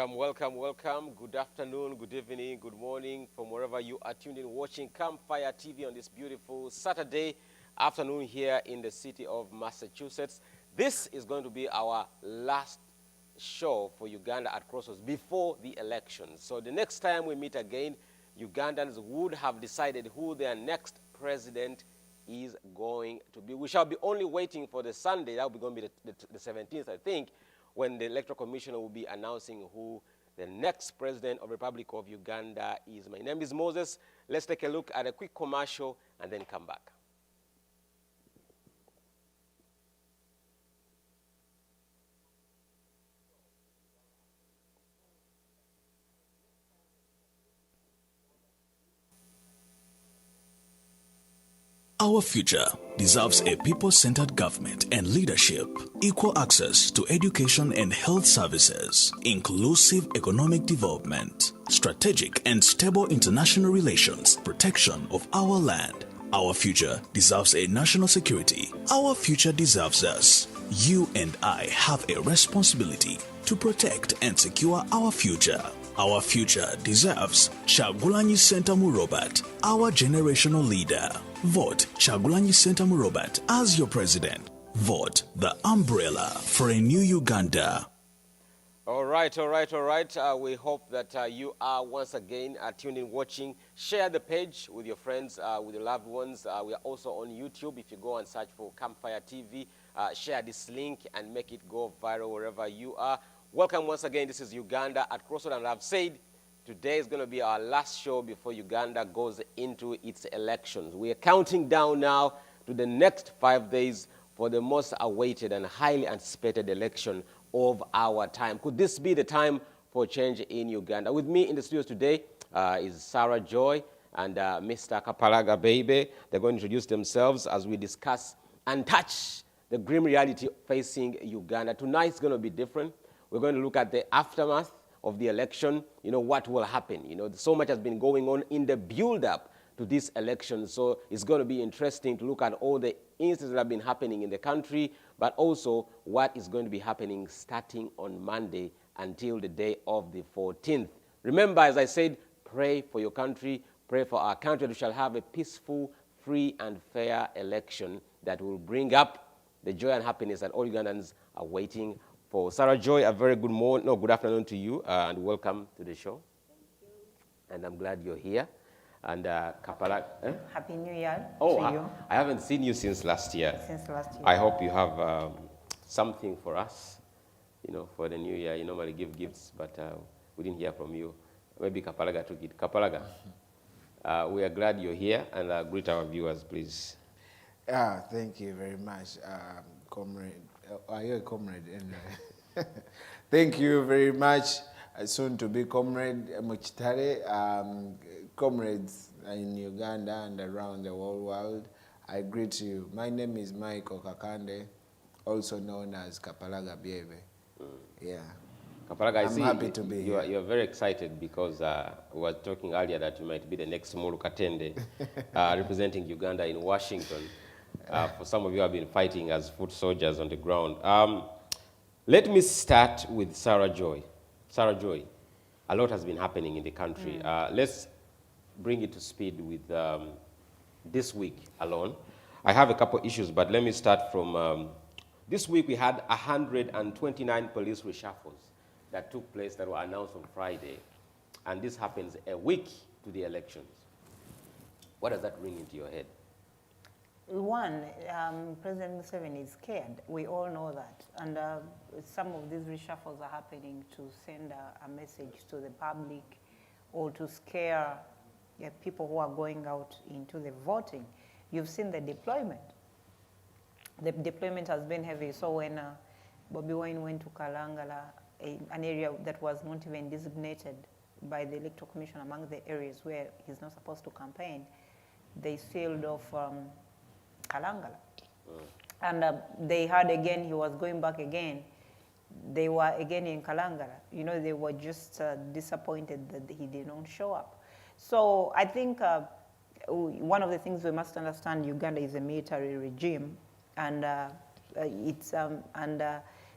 Welcome, welcome, welcome. Good afternoon, good evening, good morning from wherever you are tuned in watching Campfire TV on this beautiful Saturday afternoon here in the city of Massachusetts. This is going to be our last show for Uganda at Crossroads before the elections. So the next time we meet again, Ugandans would have decided who their next president is going to be. We shall be only waiting for the Sunday, that will be going to be the 17th, I think, when the Electoral Commission will be announcing who the next president of the Republic of Uganda is. My name is Moses. Let's take a look at a quick commercial and then come back. Our future deserves a people-centered government and leadership, equal access to education and health services, inclusive economic development, strategic and stable international relations, protection of our land. Our future deserves a national security. Our future deserves us. You and I have a responsibility to protect and secure our future. Our future deserves Kyagulanyi Ssentamu Robert, our generational leader. Vote Kyagulanyi Ssentamu Robert as your president. Vote the umbrella for a new Uganda. All right. We hope that you are once again tuned in watching. Share the page with your friends, with your loved ones. We are also on YouTube. If you go and search for Campfire TV, share this link and make it go viral wherever you are. Welcome once again. This is Uganda at Crossroads, and I've said today is going to be our last show before Uganda goes into its elections. We are counting down now to the next 5 days for the most awaited and highly anticipated election of our time. Could this be the time for change in Uganda? With me in the studios today is Sarah Joy and Mr. Kapalaga Baby. They're going to introduce themselves as we discuss and touch the grim reality facing Uganda. Tonight's going to be different. We're going to look at the aftermath of the election, what will happen. So much has been going on in the build-up to this election, so it's going to be interesting to look at all the incidents that have been happening in the country, but also what is going to be happening starting on Monday until the day of the 14th. Remember, as I said, pray for your country, pray for our country that we shall have a peaceful, free, and fair election that will bring up the joy and happiness that all Ugandans are waiting for. Sarah Joy, a very good afternoon to you, and welcome to the show. Thank you. And I'm glad you're here. And Kapala, Happy New Year to you. I haven't seen you since last year. I hope you have something for us, for the new year. You normally give gifts, but we didn't hear from you. Maybe Kapalaga took it. Kapalaga, we are glad you're here, and greet our viewers, please. Thank you very much, comrade. Are you a comrade? Thank you very much, soon to be comrade Mukitale, comrades in Uganda and around the whole world. I greet you. My name is Michael Kakande, also known as Kapalaga Baby. Yeah. Kapalaga, I'm happy to be here. You're very excited because we were talking earlier that you might be the next Mulu Katende representing Uganda in Washington. For some of you have been fighting as foot soldiers on the ground. Let me start with Sarah Joy. Sarah Joy, a lot has been happening in the country. Let's bring it to speed with this week alone. I have a couple issues, but let me start from this week. We had 129 police reshuffles that took place that were announced on Friday, and this happens a week to the elections. What does that ring into your head? One, President Museveni is scared. We all know that. And some of these reshuffles are happening to send a message to the public or to scare people who are going out into the voting. You've seen the deployment. The deployment has been heavy. So when Bobi Wine went to Kalangala, an area that was not even designated by the Electoral Commission among the areas where he's not supposed to campaign, they sealed off Kalangala. And they heard again he was going back again. They were again in Kalangala. They were just disappointed that he did not show up. So I think one of the things we must understand, Uganda is a military regime, and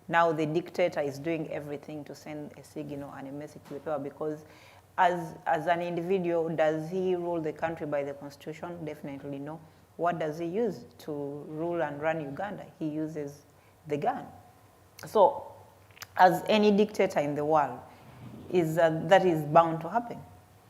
Now the dictator is doing everything to send a signal and a message to the people, because as an individual, does he rule the country by the constitution? Definitely no. What does he use to rule and run Uganda? He uses the gun. So, as any dictator in the world, that is bound to happen.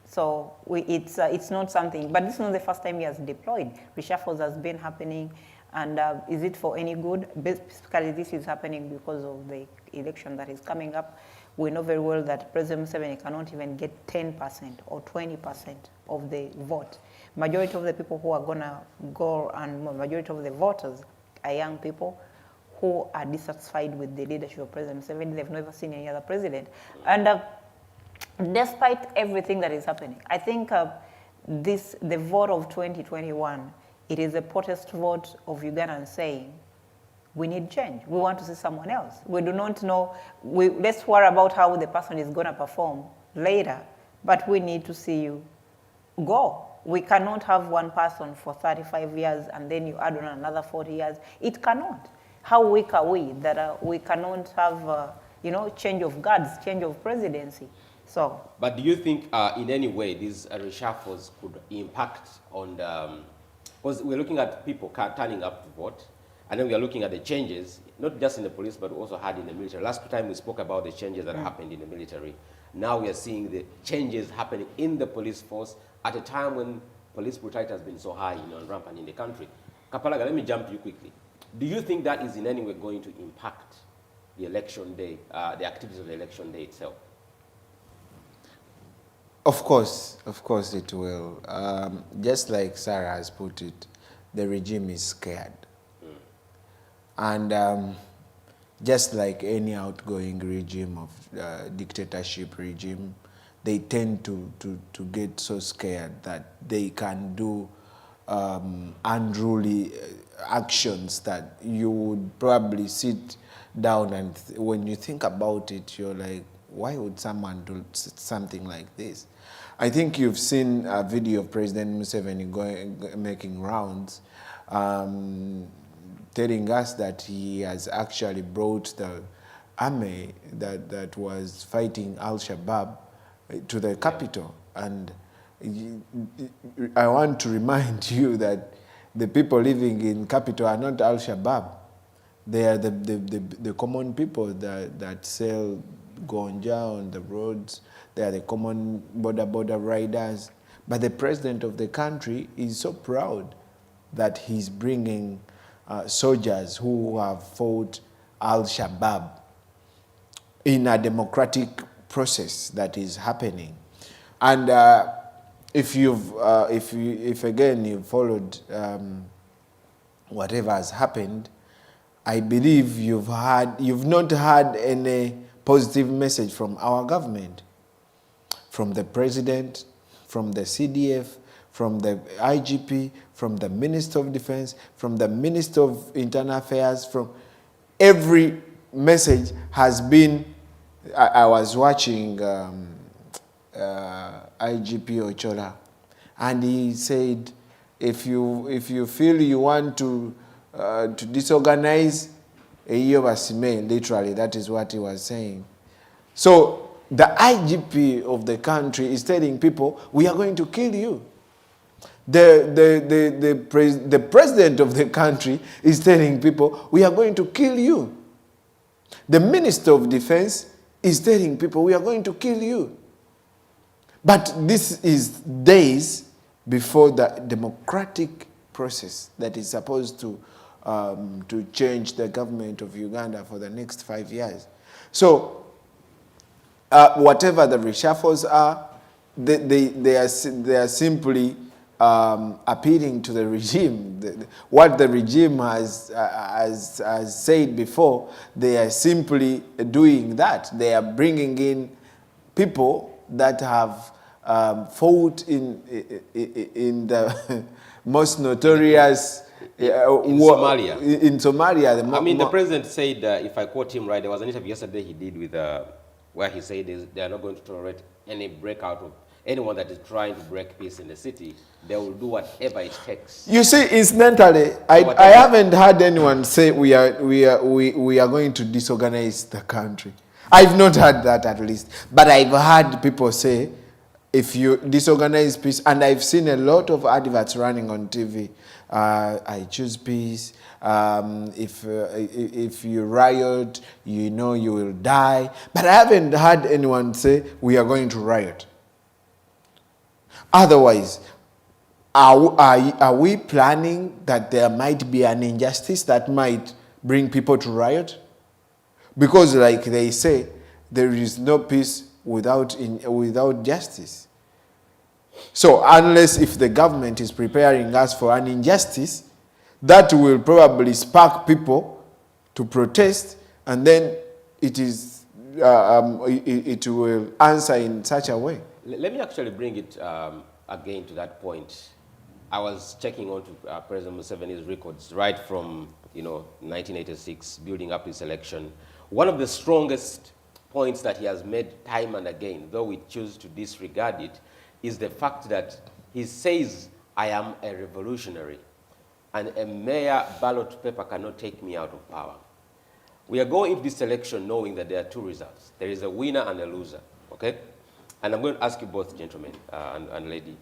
So it's not something, but this is not the first time he has deployed. Reshuffles has been happening, and is it for any good? Basically, this is happening because of the election that is coming up. We know very well that President Museveni cannot even get 10% or 20% of the vote. Majority of the people who are gonna go, and majority of the voters are young people who are dissatisfied with the leadership of President Museveni. They've never seen any other president. And despite everything that is happening, I think the vote of 2021, it is a protest vote of Ugandans saying, we need change. We want to see someone else. We do not know. Let's worry about how the person is going to perform later, but we need to see you go. We cannot have one person for 35 years and then you add on another 40 years. It cannot. How weak are we that we cannot have, change of guards, change of presidency? So. But do you think in any way these reshuffles could impact on the, because we're looking at people turning up to vote, and then we are looking at the changes, not just in the police, but also had in the military. Last time we spoke about the changes that happened in the military. Now we are seeing the changes happening in the police force at a time when police brutality has been so high, and rampant in the country. Kapalaga, let me jump to you quickly. Do you think that is in any way going to impact the election day, the activities of the election day itself? Of course it will. Just like Sarah has put it, the regime is scared. And just like any outgoing regime of dictatorship regime, they tend to get so scared that they can do unruly actions that you would probably sit down and when you think about it, you're like, why would someone do something like this? I think you've seen a video of President Museveni making rounds, telling us that he has actually brought the army that was fighting Al-Shabaab to the capital. And I want to remind you that the people living in capital are not Al-Shabaab. They are the common people that sell gonja on the roads. They are the common border riders. But the president of the country is so proud that he's bringing soldiers who have fought Al-Shabaab in a democratic process that is happening. And if again you've followed whatever has happened, I believe you've not had any positive message from our government, from the president, from the CDF, from the IGP, from the Minister of Defense, from the Minister of Internal Affairs, from every message has been. I was watching IGP Ochola, and he said, if you feel you want to disorganize, literally, that is what he was saying. So the IGP of the country is telling people, we are going to kill you. The president of the country is telling people, we are going to kill you. The Minister of Defense is telling people, we are going to kill you. But this is days before the democratic process that is supposed to change the government of Uganda for the next 5 years. So whatever the reshuffles are, they are simply appealing to the regime. What the regime has said before, they are simply doing that. They are bringing in people that have fought in the most notorious in Somalia. In Somalia, the president said, if I quote him right, there was an interview yesterday he did with, where he said they are not going to tolerate any breakout of anyone that is trying to break peace in the city, they will do whatever it takes. You see, incidentally, I haven't heard anyone say we are going to disorganize the country. I've not heard that, at least, but I've heard people say, if you disorganize peace, and I've seen a lot of adverts running on TV. I choose peace. If you riot, you know you will die. But I haven't heard anyone say we are going to riot. Otherwise, are we planning that there might be an injustice that might bring people to riot? Because, like they say, there is no peace without justice. So unless if the government is preparing us for an injustice, that will probably spark people to protest, and then it will answer in such a way. Let me actually bring it again to that point. I was checking on to President Museveni's records right from 1986, building up his election. One of the strongest points that he has made time and again, though we choose to disregard it, is the fact that he says, I am a revolutionary, and a mere ballot paper cannot take me out of power. We are going into this election knowing that there are two results. There is a winner and a loser, okay? And I'm going to ask you both, gentlemen and lady,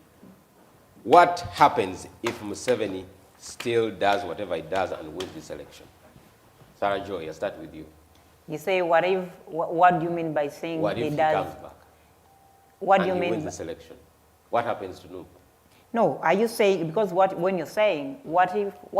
what happens if Museveni still does whatever he does and wins this election? Sarah Joy, I'll start with you. You say, what if, what do you mean by saying what if he does? Comes back what do you and he mean? wins this election? What happens to Nup? No, are you saying, because when you're saying, what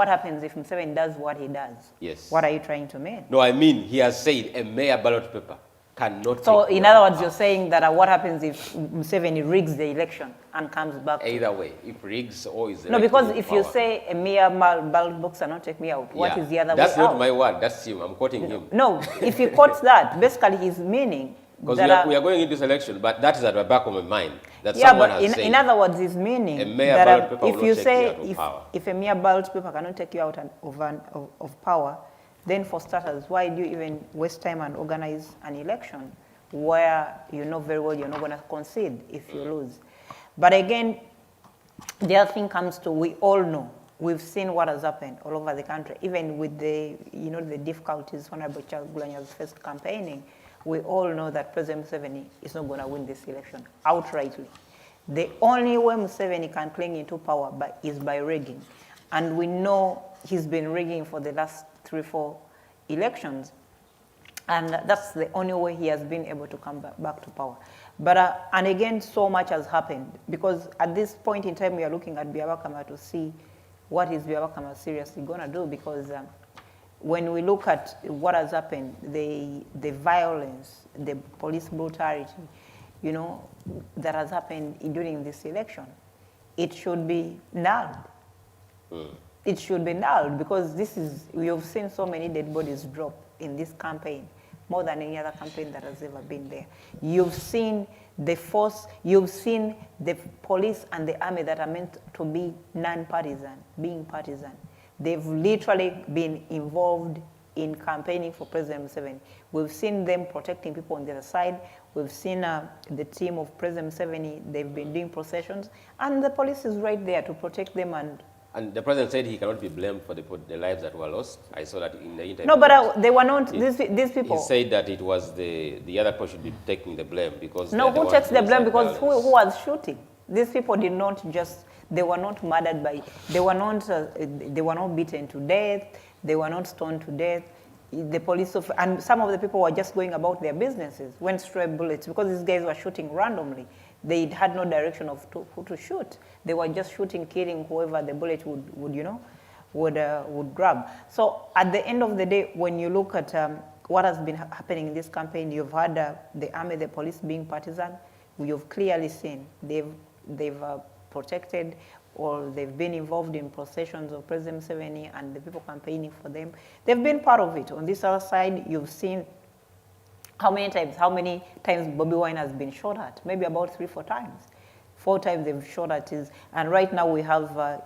happens if Museveni does what he does? Yes. What are you trying to mean? No, I mean, he has said a mere ballot paper cannot. So, in other words, you're saying that what happens if Museveni rigs the election and comes back? Either way, if rigs or is no, because if you say a mere ballot box cannot take me out, what is the other way out? That's not my word, that's him, I'm quoting him. No, if he quotes that, basically he's meaning. Because we are going into this election, but that is at the back of my mind. That yeah, someone but has said, in other words, his meaning a mere ballot paper if will you not say take you out of if a mere ballot paper cannot take you out of power, then for starters, why do you even waste time and organize an election where you know very well you're not going to concede if you lose? But again, the other thing comes to, we all know, we've seen what has happened all over the country, even with the the difficulties Honorable Charles Gulanya's first campaigning. We all know that President Museveni is not going to win this election outrightly. The only way Museveni can cling into power is by rigging. And we know he's been rigging for the last 3-4 elections. And that's the only way he has been able to come back to power. But, and again, so much has happened. Because at this point in time, we are looking at Byabakama to see what is Byabakama seriously going to do. Because when we look at what has happened, the violence, the police brutality, that has happened during this election, it should be nulled. It should be nulled because we have seen so many dead bodies drop in this campaign, more than any other campaign that has ever been there. You've seen the force, you've seen the police and the army that are meant to be non-partisan, being partisan. They've literally been involved in campaigning for President Museveni. We've seen them protecting people on the other side. We've seen the team of President Museveni, they've been doing processions, and the police is right there to protect them. And the president said he cannot be blamed for the lives that were lost. I saw that in the interview. No, but they were not, these people. He said that it was the other person should be taking the blame because... No, who takes the blame? Because who was shooting? These people did not just... They were not murdered by, they were not beaten to death, they were not stoned to death. The police, and some of the people were just going about their businesses when stray bullets, because these guys were shooting randomly. They had no direction of who to shoot. They were just shooting, killing whoever the bullet would grab. So at the end of the day, when you look at what has been happening in this campaign, you've had the army, the police being partisan. You've clearly seen they've protected, or they've been involved in processions of President Museveni and the people campaigning for them. They've been part of it. On this other side, you've seen how many times Bobi Wine has been shot at? Maybe about 3-4 times. 4 times they've shot at his, and right now we have,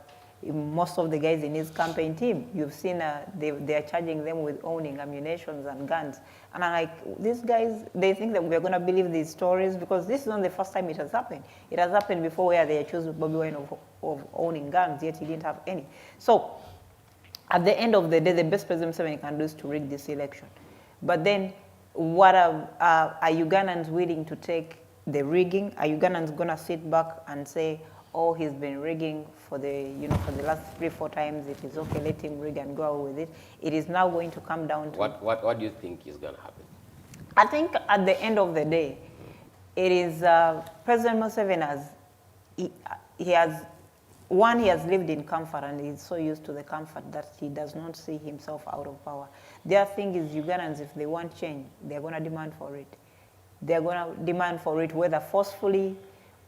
most of the guys in his campaign team, you've seen they are charging them with owning ammunitions and guns. And I'm like, these guys, they think that we're going to believe these stories because this is not the first time it has happened. It has happened before where they accused Bobi Wine of owning guns, yet he didn't have any. So at the end of the day, the best President Museveni can do is to rig this election. But then what are Ugandans willing to take the rigging? Are Ugandans going to sit back and say, oh, he's been rigging for the last 3-4 times, it is okay, let him rig and go out with it? It is now going to come down to... What do you think is going to happen? I think at the end of the day, it is President Museveni he has lived in comfort and he's so used to the comfort that he does not see himself out of power. The other thing is Ugandans, if they want change, they're going to demand for it. They're going to demand for it, whether forcefully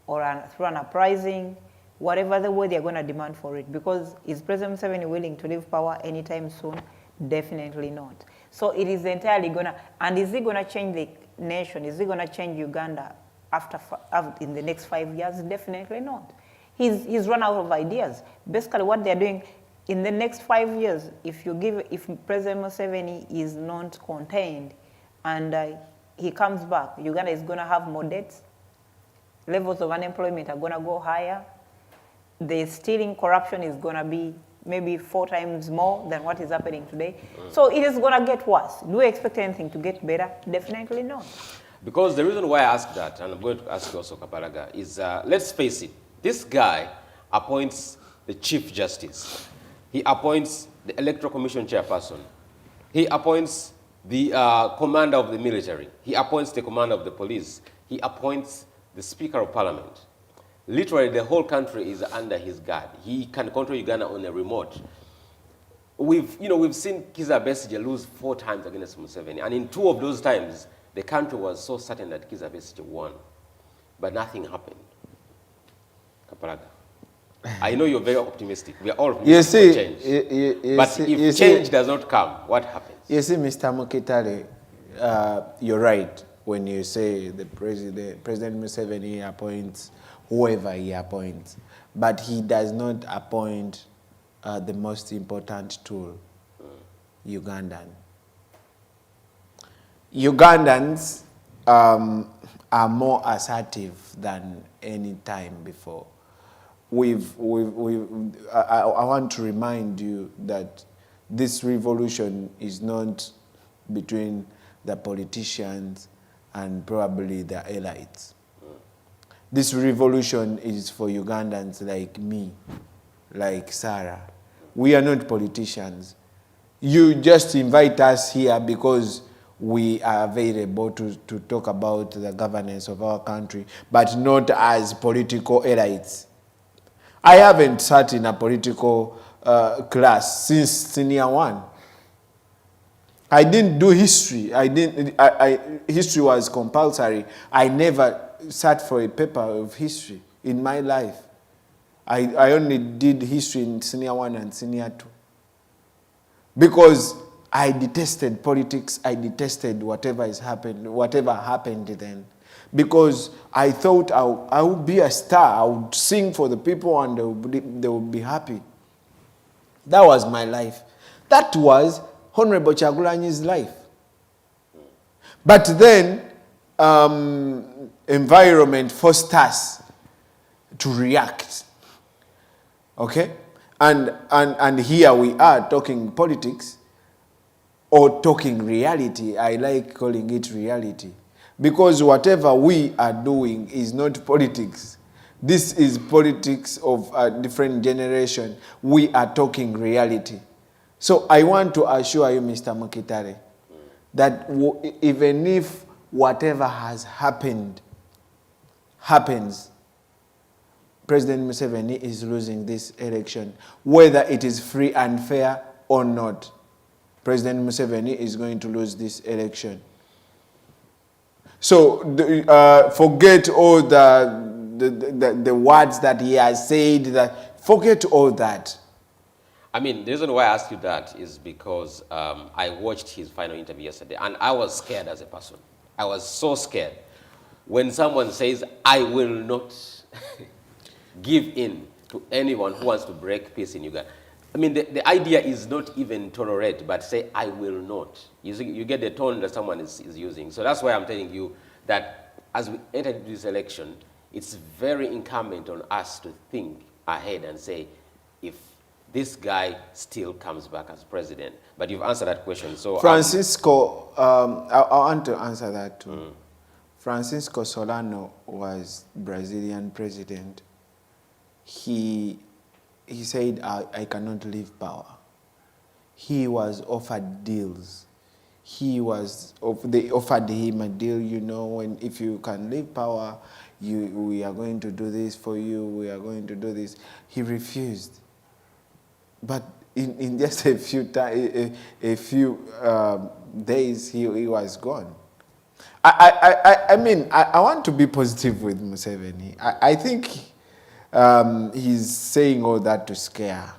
or through an uprising, whatever the way they're going to demand for it. Because is President Museveni willing to leave power anytime soon? Definitely not. So it is entirely going to, and is he going to change the nation? Is he going to change Uganda in the next 5 years? Definitely not. He's run out of ideas. Basically what they're doing, in the next 5 years, if President Museveni is not contained and he comes back, Uganda is going to have more debts. Levels of unemployment are going to go higher. The stealing corruption is going to be maybe 4 times more than what is happening today. So it is going to get worse. Do we expect anything to get better? Definitely not. Because the reason why I ask that, and I'm going to ask you also, Kapalaga, is let's face it, this guy appoints the Chief Justice. He appoints the Electoral Commission chairperson. He appoints the commander of the military. He appoints the commander of the police. He appoints the Speaker of Parliament. Literally, the whole country is under his guard. He can control Uganda on a remote. We've seen Kizza Besigye lose 4 times against Museveni, and in 2 of those times, the country was so certain that Kizza Besigye won, but nothing happened. Kapalaga, I know you're very optimistic. We are all optimistic for change. But if change does not come, what happens? You see, Mr. Mukitale, you're right when you say the President Museveni appoints whoever he appoints, but he does not appoint the most important tool, Ugandan. Ugandans are more assertive than any time before. I want to remind you that this revolution is not between the politicians and probably the elites. This revolution is for Ugandans like me, like Sarah. We are not politicians. You just invite us here because we are available to talk about the governance of our country, but not as political elites. I haven't sat in a political class since senior 1. I didn't do history. History was compulsory. I never sat for a paper of history in my life. I only did history in senior 1 and senior 2. Because I detested politics. I detested whatever happened then. Because I thought I would be a star. I would sing for the people and they would be happy. That was my life. That was Honorable Chagulanyi's life. But then, environment forced us to react. Okay? And here we are talking politics or talking reality. I like calling it reality. Because whatever we are doing is not politics. This is politics of a different generation. We are talking reality. So I want to assure you, Mr. Mukitale, that even if whatever has happened happens, President Museveni is losing this election. Whether it is free and fair or not, President Museveni is going to lose this election. So forget all the words that he has said. Forget all that. I mean, the reason why I asked you that is because I watched his final interview yesterday, and I was scared as a person. I was so scared when someone says, I will not give in to anyone who wants to break peace in Uganda. I mean, the idea is not even tolerate, but say, I will not. You get the tone that someone is using. So that's why I'm telling you that as we enter into this election, it's very incumbent on us to think ahead and say, if this guy still comes back as president. But you've answered that question. So Francisco, I want to answer that too. Francisco Solano was Brazilian president. He said, I cannot leave power. He was offered deals. They offered him a deal, you know, if you can leave power, we are going to do this for you, we are going to do this. He refused. But in just a few days, he was gone. I mean, I want to be positive with Museveni. I think he's saying all that to scare,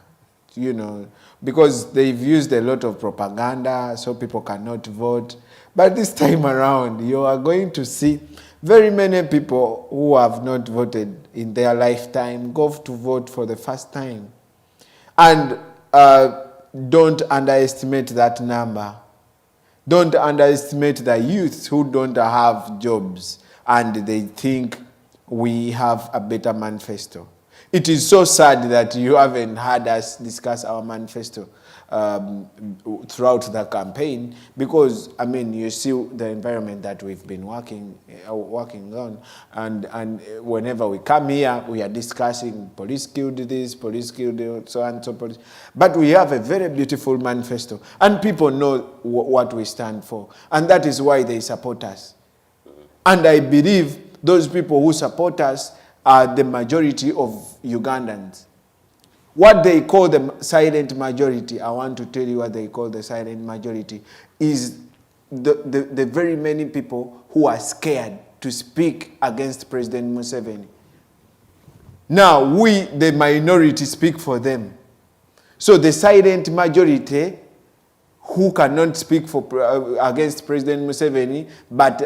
you know, because they've used a lot of propaganda so people cannot vote. But this time around, you are going to see very many people who have not voted in their lifetime go to vote for the first time. And don't underestimate that number. Don't underestimate the youth who don't have jobs and they think we have a better manifesto. It is so sad that you haven't had us discuss our manifesto throughout the campaign, because, I mean, you see the environment that we've been working on, and whenever we come here, we are discussing police killed this, police killed so and so. Police. But we have a very beautiful manifesto, and people know what we stand for, and that is why they support us. And I believe those people who support us are the majority of Ugandans. What they call the silent majority, I want to tell you what they call the silent majority, is the very many people who are scared to speak against President Museveni. Now, we, the minority, speak for them. So the silent majority who cannot speak against President Museveni, but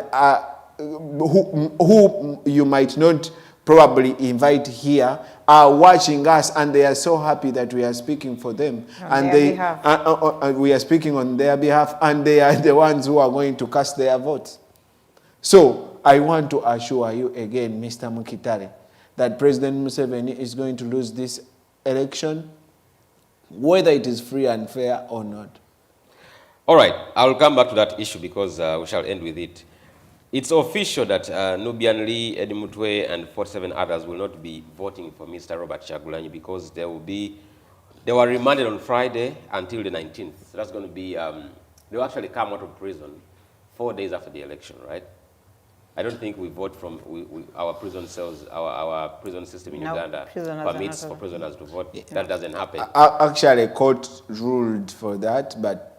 who you might not probably invite here, are watching us, and they are so happy that we are speaking for them, we are speaking on their behalf, and they are the ones who are going to cast their votes. So I want to assure you again, Mr. Mukitale, that President Museveni is going to lose this election, whether it is free and fair or not. All right, I'll come back to that issue because we shall end with it. It's official that Nubian Lee, Eddie Mutwe, and 47 others will not be voting for Mr. Robert Kyagulanyi because they were remanded on Friday until the 19th. So that's going to be, they'll actually come out of prison 4 days after the election, right? I don't think we vote from our prison cells, our prison system in Uganda permits for prisoners to vote. Yeah. That doesn't happen. Actually, court ruled for that, but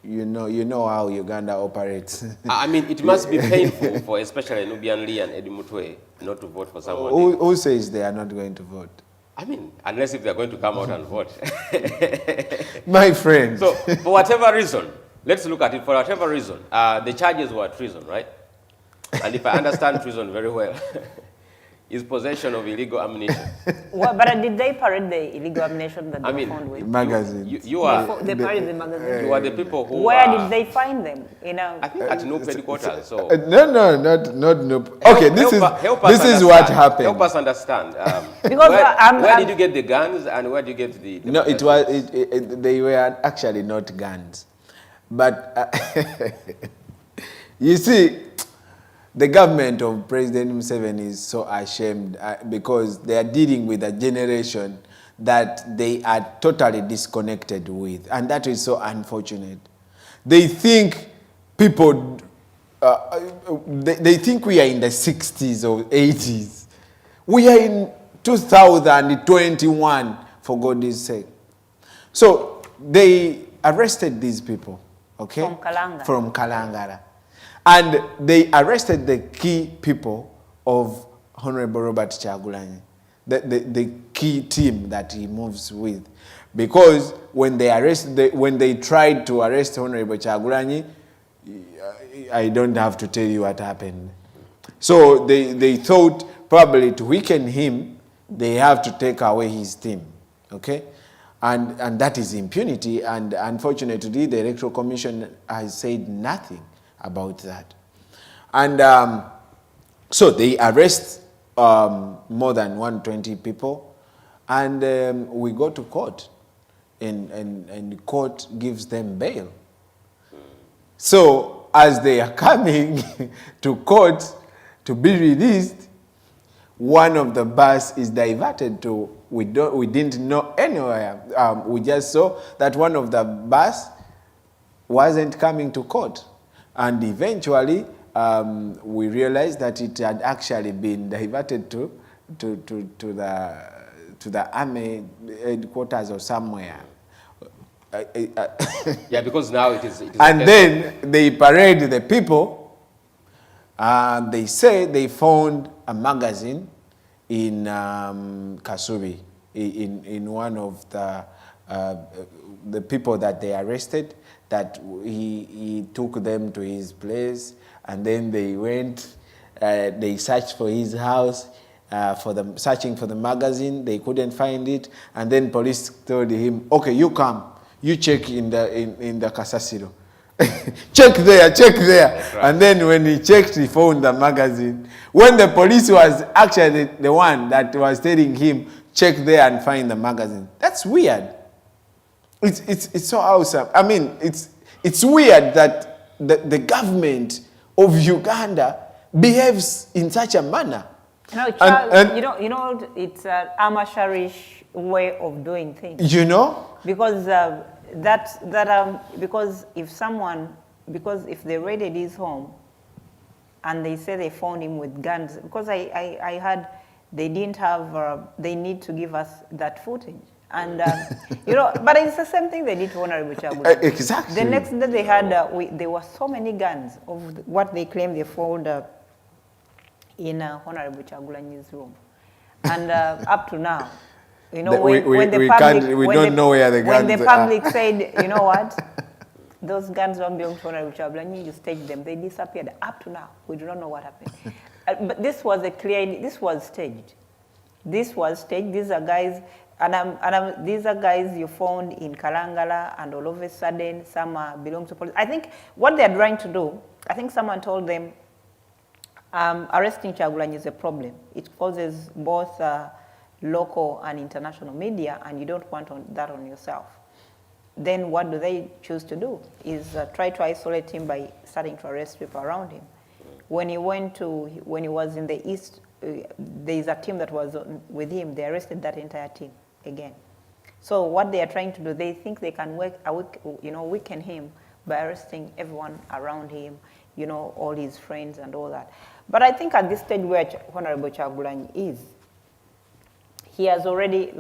you know how Uganda operates. I mean, it must be painful for especially Nubian Lee and Eddie Mutwe not to vote for someone. Who says they are not going to vote? I mean, unless if they're going to come out and vote. My friend. So, for whatever reason, let's look at it. For whatever reason, the charges were treason, right? And if I understand treason very well, is possession of illegal ammunition. Well, but did they parade the illegal ammunition that they found with? Magazines. You are. They paraded the magazines. You are the people who. Where did they find them? I think at no headquarters. So. No, not. Okay, this is what happened. Help us understand. Because where did you get the guns and where did you get the no, it was. They were actually not guns, but you see. The government of President Museveni is so ashamed because they are dealing with a generation that they are totally disconnected with. And that is so unfortunate. They think people, they think we are in the 60s or 80s. We are in 2021, for God's sake. So they arrested these people, okay? From Kalangala. And they arrested the key people of Honorable Robert Kyagulanyi, the key team that he moves with. Because when they tried to arrest Honorable Kyagulanyi, I don't have to tell you what happened. So they thought probably to weaken him, they have to take away his team, okay? And that is impunity, and unfortunately, the Electoral Commission has said nothing about that. And so they arrest more than 120 people, and we go to court, and the court gives them bail. So as they are coming to court to be released, one of the bus is diverted to, we didn't know anywhere. We just saw that one of the bus wasn't coming to court. And eventually, we realized that it had actually been diverted to the army headquarters or somewhere. Yeah, because now it is and then they parade the people. They say they found a magazine in Kasubi, in one of the people that they arrested, that he took them to his place, and then they went, they searched for his house, searching for the magazine. They couldn't find it, and then police told him, okay, you come, you check in the Kasasiro. check there. Right. And then when he checked, he found the magazine. When the police was actually the one that was telling him, check there and find the magazine. That's weird. It's so awesome. I mean, it's weird that the government of Uganda behaves in such a manner. No, Charles, you know, it's an amateurish way of doing things. You know? Because because if they raided his home and they say they found him with guns, because I heard they didn't have, they need to give us that footage. And, you know, but it's the same thing they did to Honorable Chagulanyi. Exactly. The next day they had, there were so many guns of what they claim they found in Honorable Chagulanyi's room. And up to now, you know, we don't know where the guns are. When the public said, you know what, those guns don't belong to Honorable Chagulanyi, you staged them, they disappeared. Up to now, we do not know what happened. But this was this was staged. This was staged. These are guys, these are guys you found in Kalangala, and all of a sudden, some belong to police. I think what they're trying to do, I think someone told them, arresting Chagulanyi is a problem. It causes both local and international media, and you don't want that on yourself. Then what do they choose to do? Is try to isolate him by starting to arrest people around him. When he was in the east, there is a team that was with him. They arrested that entire team again. So what they are trying to do, they think they can weaken him by arresting everyone around him, you know, all his friends and all that. But I think at this stage where Honorable Chagulanyi is, he has already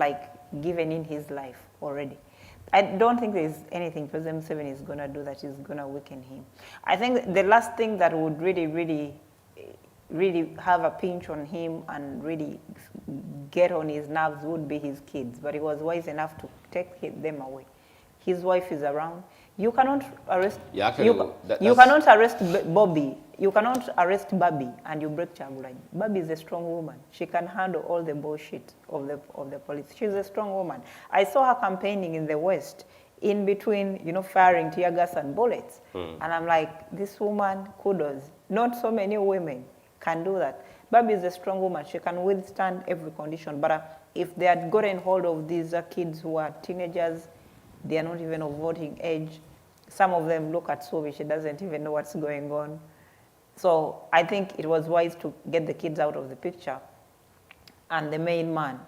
given in his life already. I don't think there's anything President Museveni is going to do that is going to weaken him. I think the last thing that would really have a pinch on him and really get on his nerves would be his kids. But he was wise enough to take them away. His wife is around. You cannot arrest. Yeah, you cannot arrest Bobi. You cannot arrest Bobi and you break Chagulanyi. Bobi is a strong woman. She can handle all the bullshit of the police. She's a strong woman. I saw her campaigning in the West, in between, you know, firing tear gas and bullets. And I'm like, this woman, kudos. Not so many women can do that. Bobi is a strong woman. She can withstand every condition. But if they had gotten hold of these kids who are teenagers, they are not even of voting age. Some of them look at Suvi, she doesn't even know what's going on. So I think it was wise to get the kids out of the picture. And the main man,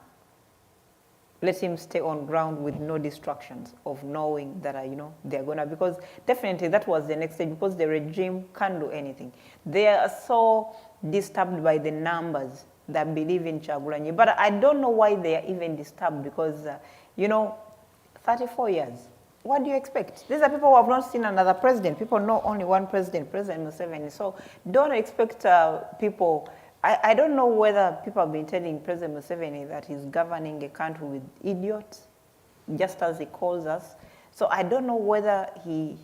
let him stay on ground with no distractions of knowing that, you know, they're going to, because definitely that was the next stage, because the regime can't do anything. They are so disturbed by the numbers that believe in Chagulanyi. But I don't know why they are even disturbed, because, you know, 34 years. What do you expect? These are people who have not seen another president. People know only one president, President Museveni. So don't expect people. I don't know whether people have been telling President Museveni that he's governing a country with idiots, just as he calls us. So I don't know whether he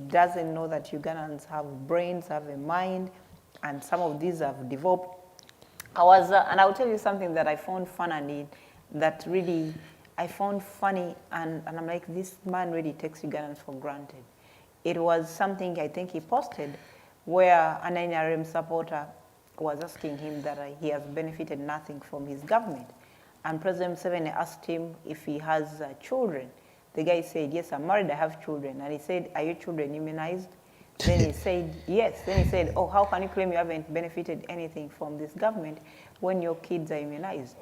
doesn't know that Ugandans have brains, have a mind, and some of these have developed and I'll tell you something that I found funny, that really I found funny, and I'm like, this man really takes Ugandans for granted. It was something I think he posted where an NRM supporter was asking him that he has benefited nothing from his government. And President Museveni asked him if he has children. The guy said, yes, I'm married, I have children. And he said, are your children immunized? Then he said, yes. Then he said, oh, how can you claim you haven't benefited anything from this government when your kids are immunized?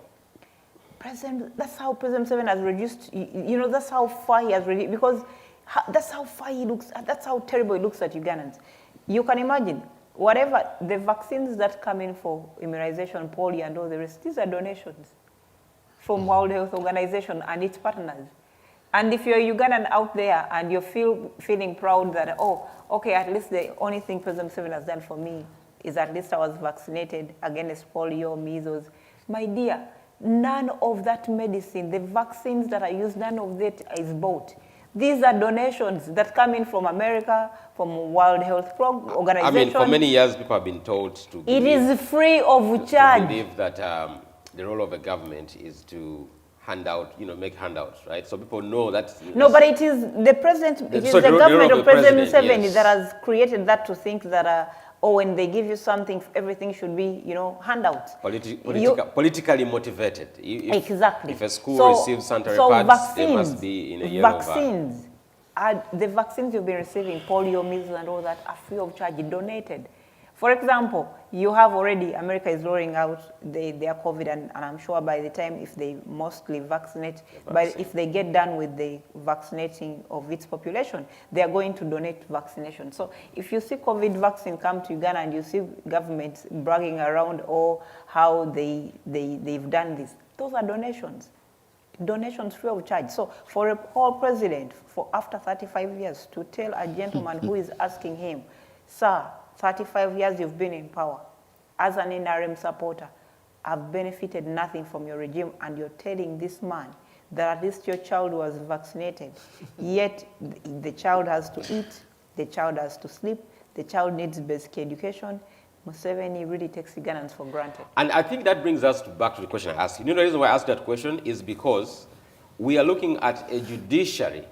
That's how President Museveni has reduced, that's how far he has reduced, because that's how far he looks, that's how terrible he looks at Ugandans. You can imagine, whatever, the vaccines that come in for immunization, polio and all the rest, these are donations from World Health Organization and its partners. And if you're a Ugandan out there and you're feeling proud that, oh, okay, at least the only thing President Museveni has done for me is at least I was vaccinated against polio, measles. My dear, none of that medicine, the vaccines that are used, none of that is bought. These are donations that come in from America, from World Health Organization. I mean, for many years, people have been told to believe, it is free of charge. To believe that the role of a government is to hand out, make handouts, right? So people know that. No, but it is the president, it is the government of President Museveni, yes, that has created that to think that, when they give you something, everything should be, handouts. Politically motivated. Exactly. If a school receives sanitary pads, vaccines, they must be in a yellow vaccines. The vaccines you've been receiving, polio, measles, and all that, are free of charge, donated. For example, you have already, America is rolling out their COVID, and I'm sure by the time, if they mostly vaccinate, if they get done with the vaccinating of its population, they are going to donate vaccination. So if you see COVID vaccine come to Uganda and you see governments bragging around how they've done this, those are donations. Donations free of charge. So for a poor president, for after 35 years, to tell a gentleman who is asking him, sir, 35 years you've been in power. As an NRM supporter, I've benefited nothing from your regime, and you're telling this man that at least your child was vaccinated, yet the child has to eat, the child has to sleep, the child needs basic education. Museveni really takes Ugandans for granted. And I think that brings us back to the question I asked. The reason why I asked that question is because we are looking at a judiciary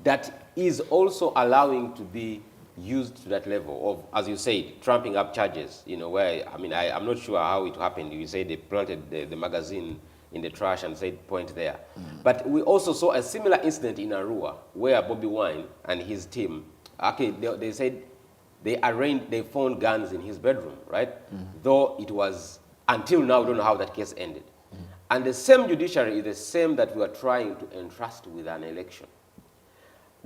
that is also allowing to be used to that level of, as you said, trumping up charges, where, I'm not sure how it happened. You say they planted the magazine in the trash and said, point there. But we also saw a similar incident in Arua, where Bobi Wine and his team, they said they found guns in his bedroom, right? Though it was, until now, we don't know how that case ended. And the same judiciary is the same that we are trying to entrust with an election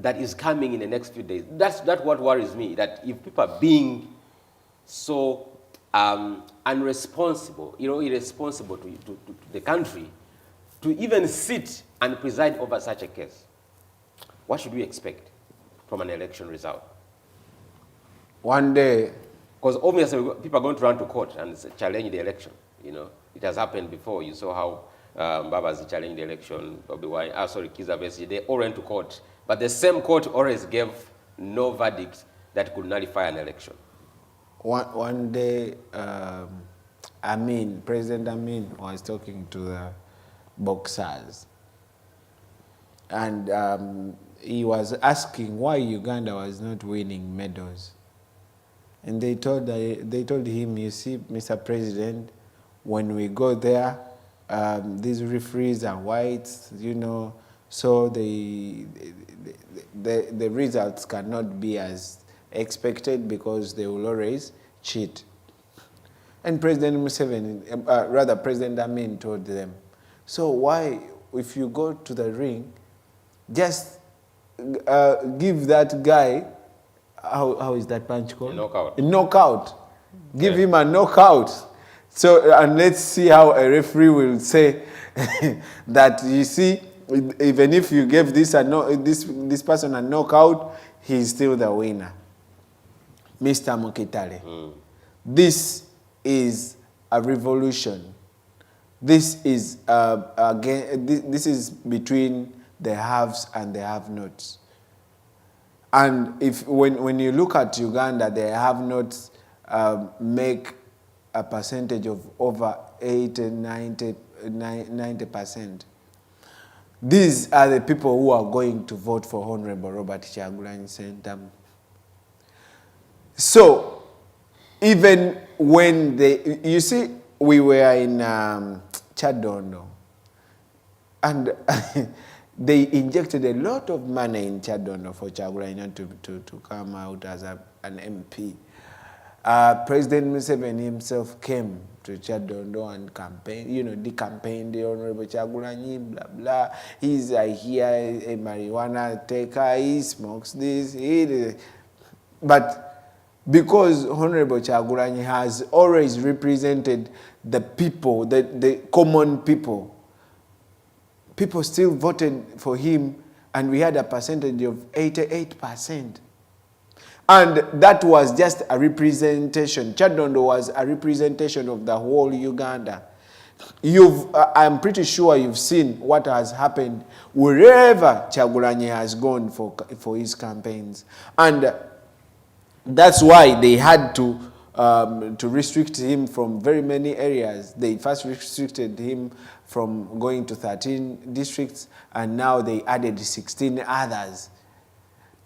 that is coming in the next few days. That's what worries me, that if people are being so unresponsible, irresponsible to the country, to even sit and preside over such a case, what should we expect from an election result? One day, because obviously people are going to run to court and challenge the election. It has happened before. You saw how Babazi challenged the election, Kizza Besigye, they all went to court. But the same court always gave no verdict that could nullify an election. One day, President Amin was talking to the boxers. And he was asking why Uganda was not winning medals. And they told him, you see, Mr. President, when we go there, these referees are whites, so the results cannot be as expected because they will always cheat. And President Museveni, President Amin told them, so why, if you go to the ring, just give that guy, how is that punch called? A knockout. A knockout. Give him a knockout. So, and let's see how a referee will say that, you see, even if you gave this person a knockout, he's still the winner. Mr. Mukitale, this is a revolution. This is this is between the haves and the have-nots. And when you look at Uganda, the have-nots make a percentage of over 80, 90%. These are the people who are going to vote for Honorable Robert Kyagulanyi Ssentamu. So, even when they, you see, we were in Chadondo, and they injected a lot of money in Chadondo for Kyagulanyi to come out as an MP. President Museveni himself came to Chadondo and campaigned, de-campaigned the Honorable Kyagulanyi, blah, blah. He's here, a marijuana taker, he smokes this, but because Honorable Kyagulanyi has always represented the people, the common people, people still voted for him, and we had a percentage of 88%. And that was just a representation. Chadondo was a representation of the whole Uganda. I'm pretty sure you've seen what has happened wherever Kyagulanyi has gone for his campaigns. And that's why they had to restrict him from very many areas. They first restricted him from going to 13 districts, and now they added 16 others.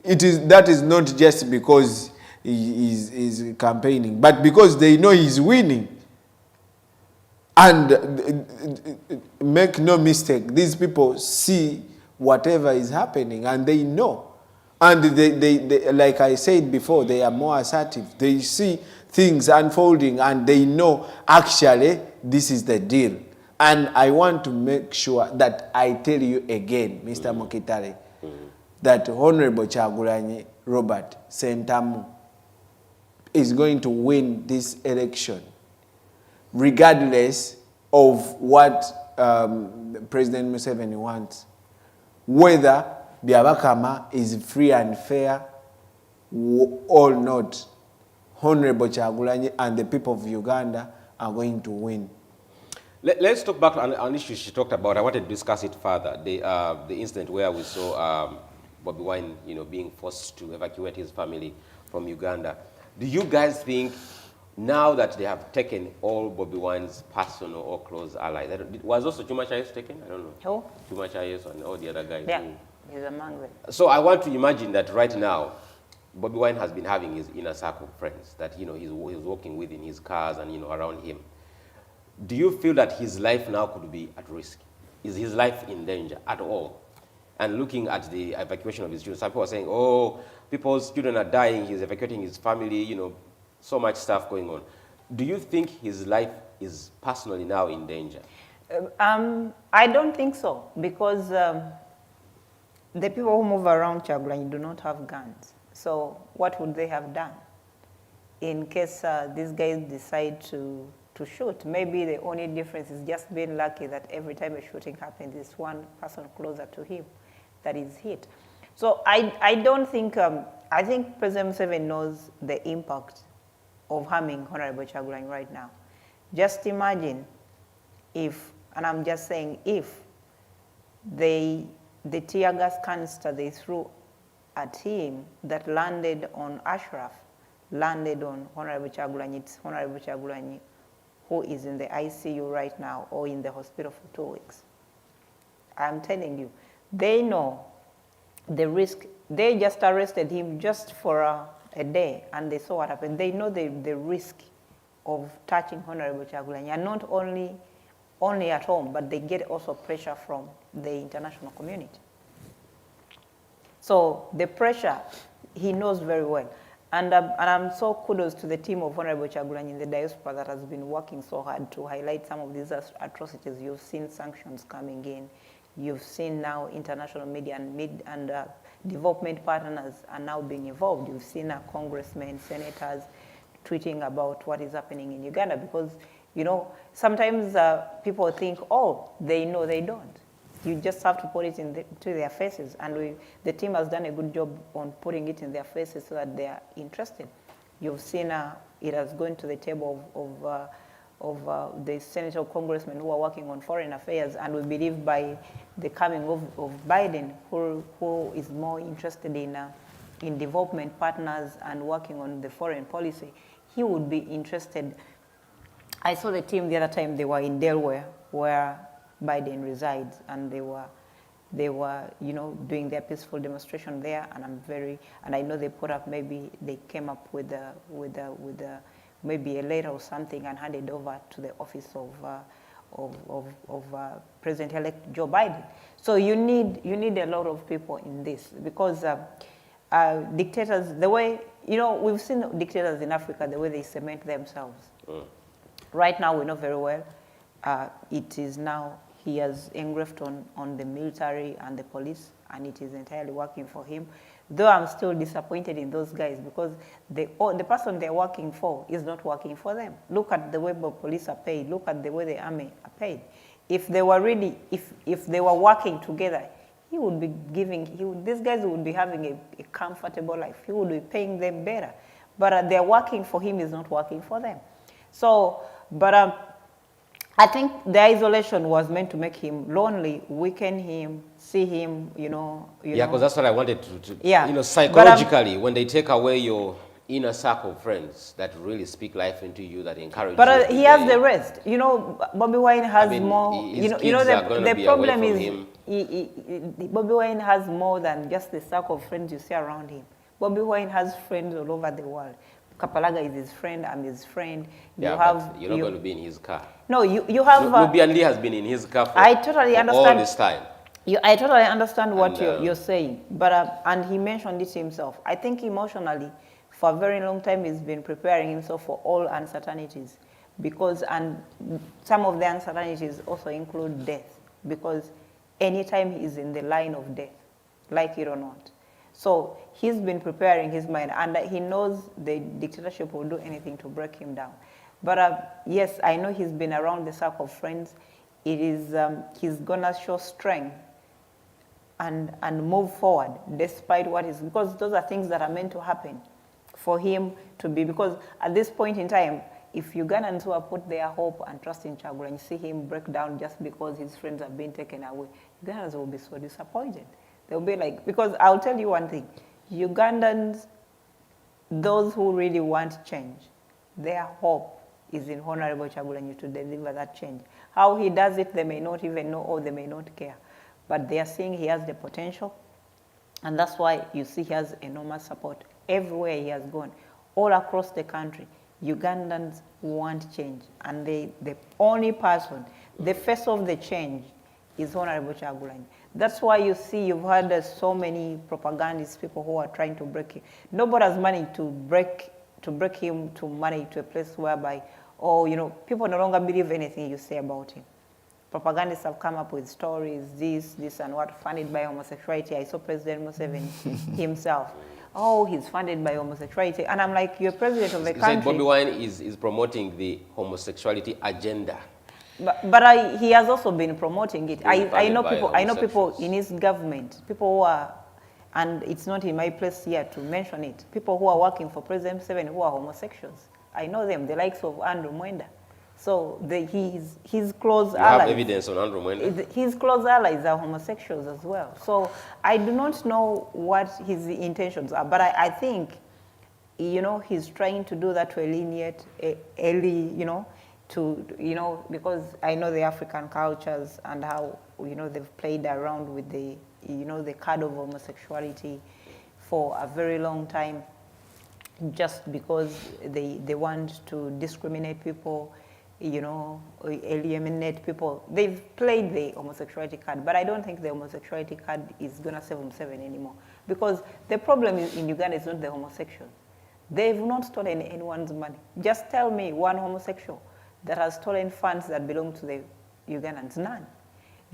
That is not just because he is campaigning, but because they know he's winning. And make no mistake, these people see whatever is happening, and they know. And they, like I said before, they are more assertive. They see things unfolding, and they know, actually, this is the deal. And I want to make sure that I tell you again, Mr. Mukitale, that Honorable Kyagulanyi Robert Ssentamu is going to win this election, regardless of what President Museveni wants. Whether Byabakama is free and fair or not, Honorable Kyagulanyi and the people of Uganda are going to win. Let's talk back on an issue she talked about. I wanted to discuss it further. The incident where we saw Bobi Wine, being forced to evacuate his family from Uganda. Do you guys think, now that they have taken all Bobi Wine's personal or close allies, was also Chuma Chayes taken? I don't know. Who? Chuma Chayes and all the other guys. Yeah, he's among them. So I want to imagine that right now, Bobi Wine has been having his inner circle of friends that he's walking with in his cars and around him. Do you feel that his life now could be at risk? Is his life in danger at all? And looking at the evacuation of his children, some people are saying, oh, people's children are dying, he's evacuating his family, so much stuff going on. Do you think his life is personally now in danger? I don't think so, because the people who move around Kyagulanyi do not have guns. So what would they have done in case these guys decide to shoot? Maybe the only difference is just being lucky that every time a shooting happens, there's one person closer to him that is hit. So I don't think, I think President Museveni knows the impact of harming Honorable Kyagulanyi right now. Just imagine if, and I'm just saying if, the tear gas canister they threw at him that landed on Ashraf, landed on Honorable Kyagulanyi. It's Honorable Kyagulanyi who is in the ICU right now or in the hospital for 2 weeks. I'm telling you, they know the risk. They just arrested him just for a day, and they saw what happened. They know the risk of touching Honorable Kyagulanyi, and not only at home, but they get also pressure from the international community. So the pressure, he knows very well. And I'm so kudos to the team of Honorable Kyagulanyi in the diaspora that has been working so hard to highlight some of these atrocities. You've seen sanctions coming in. You've seen now international media and development partners are now being involved. You've seen congressmen, senators tweeting about what is happening in Uganda, because, sometimes people think, oh, they know, they don't. You just have to put it to their faces, and the team has done a good job on putting it in their faces so that they are interested. You've seen it has gone to the table of the senator or congressmen who are working on foreign affairs, and we believe by the coming of Biden, who is more interested in development partners and working on the foreign policy, he would be interested I saw the team the other time. They were in Delaware, where Biden resides, and they were, doing their peaceful demonstration there. And I know they put up, maybe they came up with maybe a letter or something and handed over to the office of President-elect Joe Biden. So you need a lot of people in this, because dictators, the way, we've seen dictators in Africa, the way they cement themselves. Right now, we know very well, it is now, he has engraved on the military and the police, and it is entirely working for him. Though I'm still disappointed in those guys, because the person they're working for is not working for them. Look at the way the police are paid. Look at the way the army are paid. If they were really, if they were working together, he would be these guys would be having a comfortable life. He would be paying them better. But they're working for him, is not working for them. So, but I think the isolation was meant to make him lonely, weaken him, see him, Yeah, because that's what I wanted to yeah. Psychologically, when they take away your inner circle of friends that really speak life into you, that encourage you. But he has the rest. Bobi Wine has more. The problem is, Bobi Wine has more than just the circle of friends you see around him. Bobi Wine has friends all over the world. Kapalaga is his friend, I'm his friend. You're not going to be in his car. No, you have... Lubianli has been in his car for all this time. I totally understand what you're saying, but and he mentioned it himself. I think emotionally, for a very long time, he's been preparing himself for all uncertainties, and some of the uncertainties also include death, because anytime he's in the line of death, like it or not. So he's been preparing his mind, and he knows the dictatorship will do anything to break him down. But yes, I know he's been around the circle of friends. It is he's gonna show strength and move forward despite what is, because those are things that are meant to happen for him to be. Because at this point in time, if Ugandans who have put their hope and trust in Kyagulanyi see him break down just because his friends have been taken away, Ugandans will be so disappointed. They'll be like, because I'll tell you one thing, Ugandans, those who really want change, their hope is in Honorable Kyagulanyi to deliver that change. How he does it, they may not even know, or they may not care. But they are seeing he has the potential, and that's why you see he has enormous support everywhere he has gone, all across the country. Ugandans want change, and the only person, the face of the change, is Honorable Kyagulanyi. That's why you see you've had so many propagandists, people who are trying to break him. Nobody has managed to break him to manage to a place whereby, people no longer believe anything you say about him. Propagandists have come up with stories, this and what, funded by homosexuality. I saw President Museveni himself. Oh, he's funded by homosexuality. And I'm like, you're president of the country. You said Bobi Wine is promoting the homosexuality agenda. But he has also been promoting it. I know people in his government, people who are, and it's not in my place here to mention it, people who are working for President Museveni who are homosexuals. I know them, the likes of Andrew Mwenda. So his close allies. You have evidence on Andrew Mwenda? His close allies are homosexuals as well. So I do not know what his intentions are, but I think, he's trying to do that to alienate, because I know the African cultures and how, they've played around with the card of homosexuality for a very long time, just because they want to discriminate people, eliminate people. They've played the homosexuality card, but I don't think the homosexuality card is going to save Museveni anymore. Because the problem in Uganda is not the homosexual. They've not stolen anyone's money. Just tell me one homosexual that has stolen funds that belong to the Ugandans. None.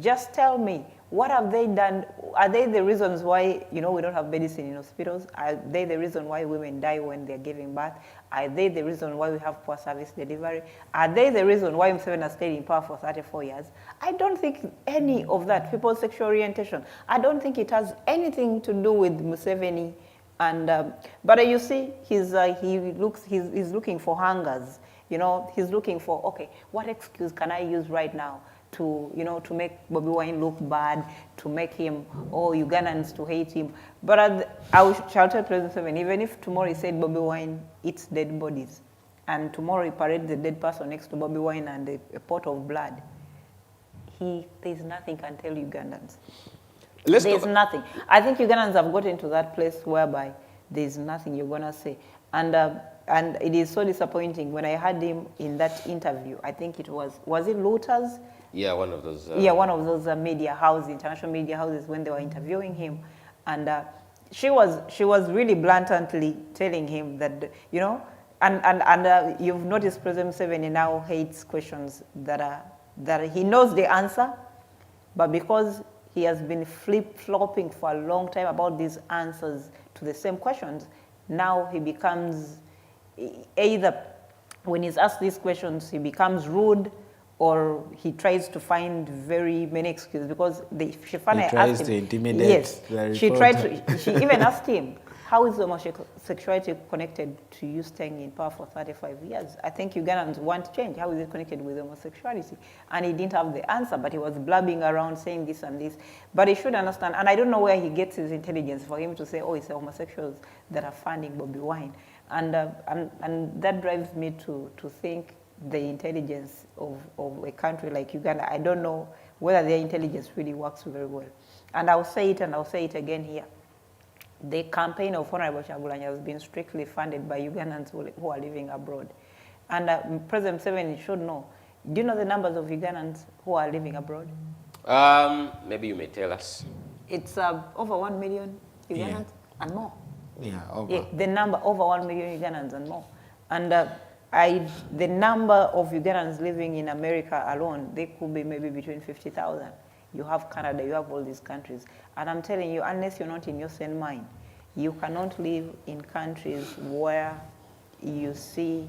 Just tell me, what have they done? Are they the reasons why, we don't have medicine in hospitals? Are they the reason why women die when they're giving birth? Are they the reason why we have poor service delivery? Are they the reason why Museveni has stayed in power for 34 years? I don't think any of that, people's sexual orientation, I don't think it has anything to do with Museveni. And, but you see, he's looking for hangers. He's looking for, okay, what excuse can I use right now to make Bobi Wine look bad, to make him, Ugandans to hate him. But I shall tell President Museveni, even if tomorrow he said Bobi Wine eats dead bodies, and tomorrow he parades the dead person next to Bobi Wine and a pot of blood, there's nothing can tell Ugandans. There's nothing. I think Ugandans have gotten to that place whereby there's nothing you're going to say. And it is so disappointing when I heard him in that interview. I think it was it Looters? Yeah, one of those. One of those media houses, international media houses, when they were interviewing him. And she was really bluntly telling him that, you know, and you've noticed President Museveni now hates questions that he knows the answer, but because he has been flip-flopping for a long time about these answers to the same questions, now he becomes either, when he's asked these questions, he becomes rude, or he tries to find very many excuses, because she finally asked him. He tries to intimidate the reporter. She even asked him, how is homosexuality connected to you staying in power for 35 years? I think Ugandans want change. How is it connected with homosexuality? And he didn't have the answer, but he was blabbing around saying this and this. But he should understand, and I don't know where he gets his intelligence for him to say, oh, it's the homosexuals that are funding Bobi Wine. And that drives me to think the intelligence of a country like Uganda. I don't know whether their intelligence really works very well. And I'll say it, and I'll say it again here. The campaign of Honorable Kyagulanyi has been strictly funded by Ugandans who are living abroad. And President Museveni should know. Do you know the numbers of Ugandans who are living abroad? Maybe you may tell us. It's over 1 million Ugandans and more. Yeah, over. Yeah, the number, over 1 million Ugandans and more. And the number of Ugandans living in America alone, they could be maybe between 50,000. You have Canada, you have all these countries. And I'm telling you, unless you're not in your sane mind, you cannot live in countries where you see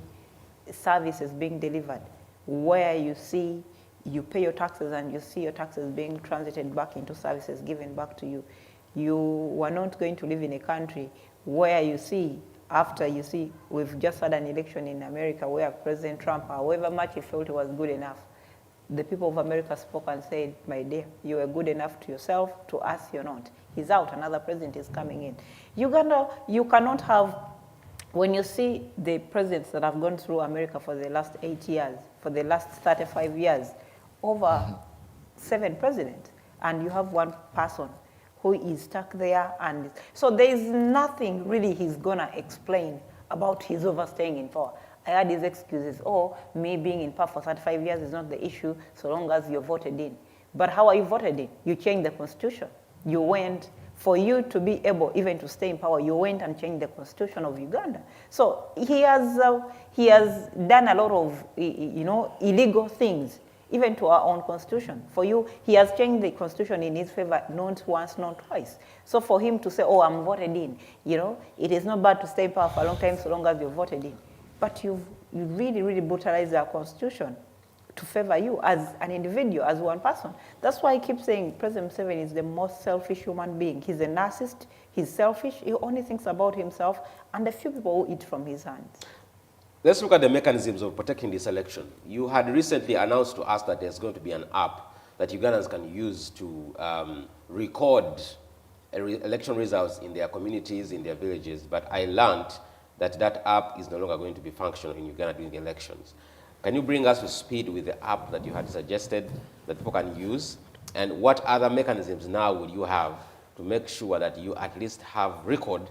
services being delivered, where you see you pay your taxes and you see your taxes being transited back into services given back to you. You are not going to live in a country where you see, after you see, we've just had an election in America where President Trump, however much he felt it was good enough, the people of America spoke and said, my dear, you are good enough to yourself, to us you're not. He's out, another president is coming in. Uganda, you cannot have, when you see the presidents that have gone through America for the last 8 years, for the last 35 years, over 7 presidents, and you have one person who is stuck there. And so there is nothing really he's gonna explain about his overstaying in power. I heard his excuses, oh, me being in power for 35 years is not the issue so long as you're voted in. But how are you voted in? You changed the constitution. You went, for you to be able even to stay in power, you went and changed the constitution of Uganda. So he has done a lot of, illegal things, even to our own constitution. For you, he has changed the constitution in his favor, not once, not twice. So for him to say, oh, I'm voted in, it is not bad to stay in power for a long time so long as you're voted in. But you really, really brutalized our constitution to favor you as an individual, as one person. That's why I keep saying President Museveni is the most selfish human being. He's a narcissist, he's selfish, he only thinks about himself and the few people who eat from his hands. Let's look at the mechanisms of protecting this election. You had recently announced to us that there's going to be an app that Ugandans can use to record election results in their communities, in their villages, but I learned that app is no longer going to be functional in Uganda during the elections. Can you bring us to speed with the app that you had suggested that people can use? And what other mechanisms now would you have to make sure that you at least have record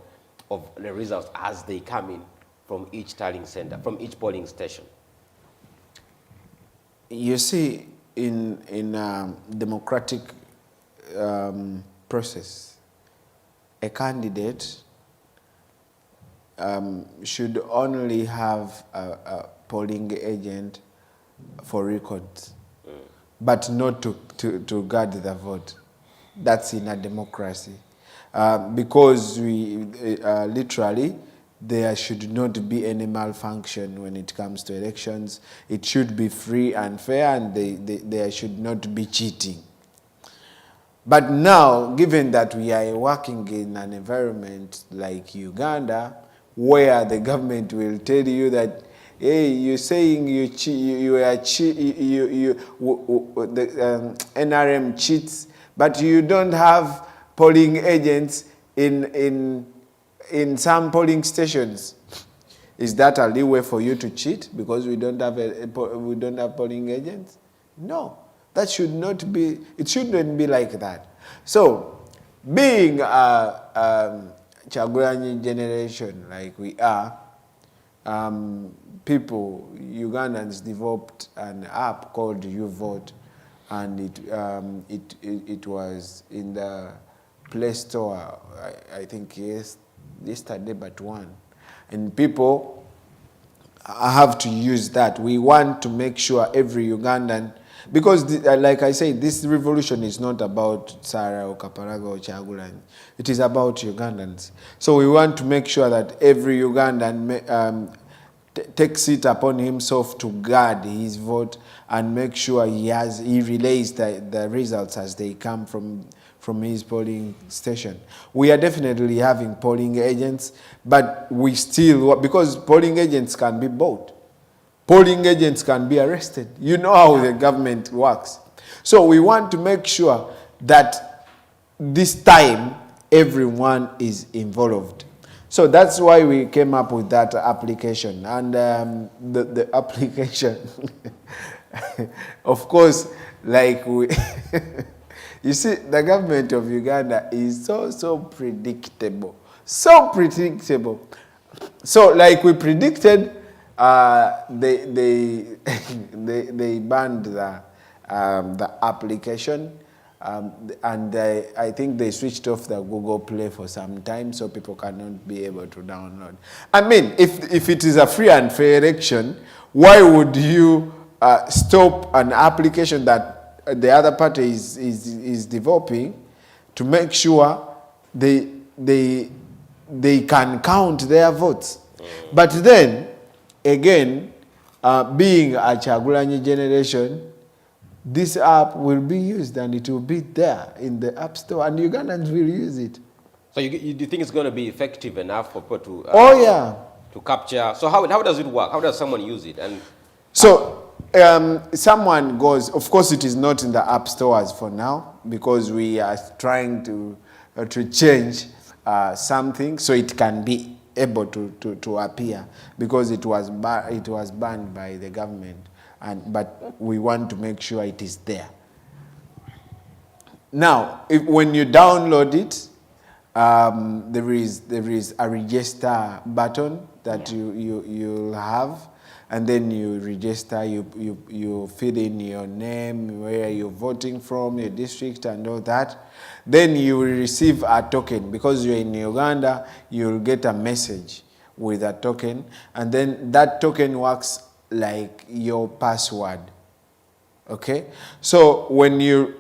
of the results as they come in from each tallying center, from each polling station? You see, in democratic process, a candidate should only have a polling agent for records, but not to guard the vote. That's in a democracy. Because literally, there should not be any malfunction when it comes to elections. It should be free and fair, and there should not be cheating. But now, given that we are working in an environment like Uganda, where the government will tell you that, hey, you're saying the NRM cheats, but you don't have polling agents in some polling stations. Is that a leeway for you to cheat because we don't have we don't have polling agents? No, that should not be. It shouldn't be like that. So, being a Kyagulanyi generation like we are, people, Ugandans developed an app called YouVote, and it was in the Play Store, I think yesterday but one. And people have to use that. We want to make sure every Ugandan, because like I say, this revolution is not about Sarah or Kaparaga or Kyagulanyi. It is about Ugandans. So we want to make sure that every Ugandan takes it upon himself to guard his vote and make sure he relays the results as they come from his polling station. We are definitely having polling agents, but we still, because polling agents can be bought. Polling agents can be arrested. You know how the government works. So we want to make sure that this time everyone is involved. So that's why we came up with that application. And the application, of course, like we... You see, the government of Uganda is so predictable. So predictable. So, like we predicted, they banned the application, and I think they switched off the Google Play for some time, so people cannot be able to download. I mean, if it is a free and fair election, why would you stop an application that the other party is developing to make sure they can count their votes? But then, again, being a Kyagulanyi generation, this app will be used and it will be there in the App Store and Ugandans will use it. So you do you think it's going to be effective enough for people to... oh, yeah. To capture... So how does it work? How does someone use it? And so... someone goes, of course it is not in the app stores for now because we are trying to change something so it can be able to appear, because it was banned by the government, but we want to make sure it is there. Now, when you download it, there is a register button that you'll have. And then you register, you fill in your name, where you're voting from, your district and all that. Then you will receive a token. Because you're in Uganda, you'll get a message with a token. And then that token works like your password. Okay? So when you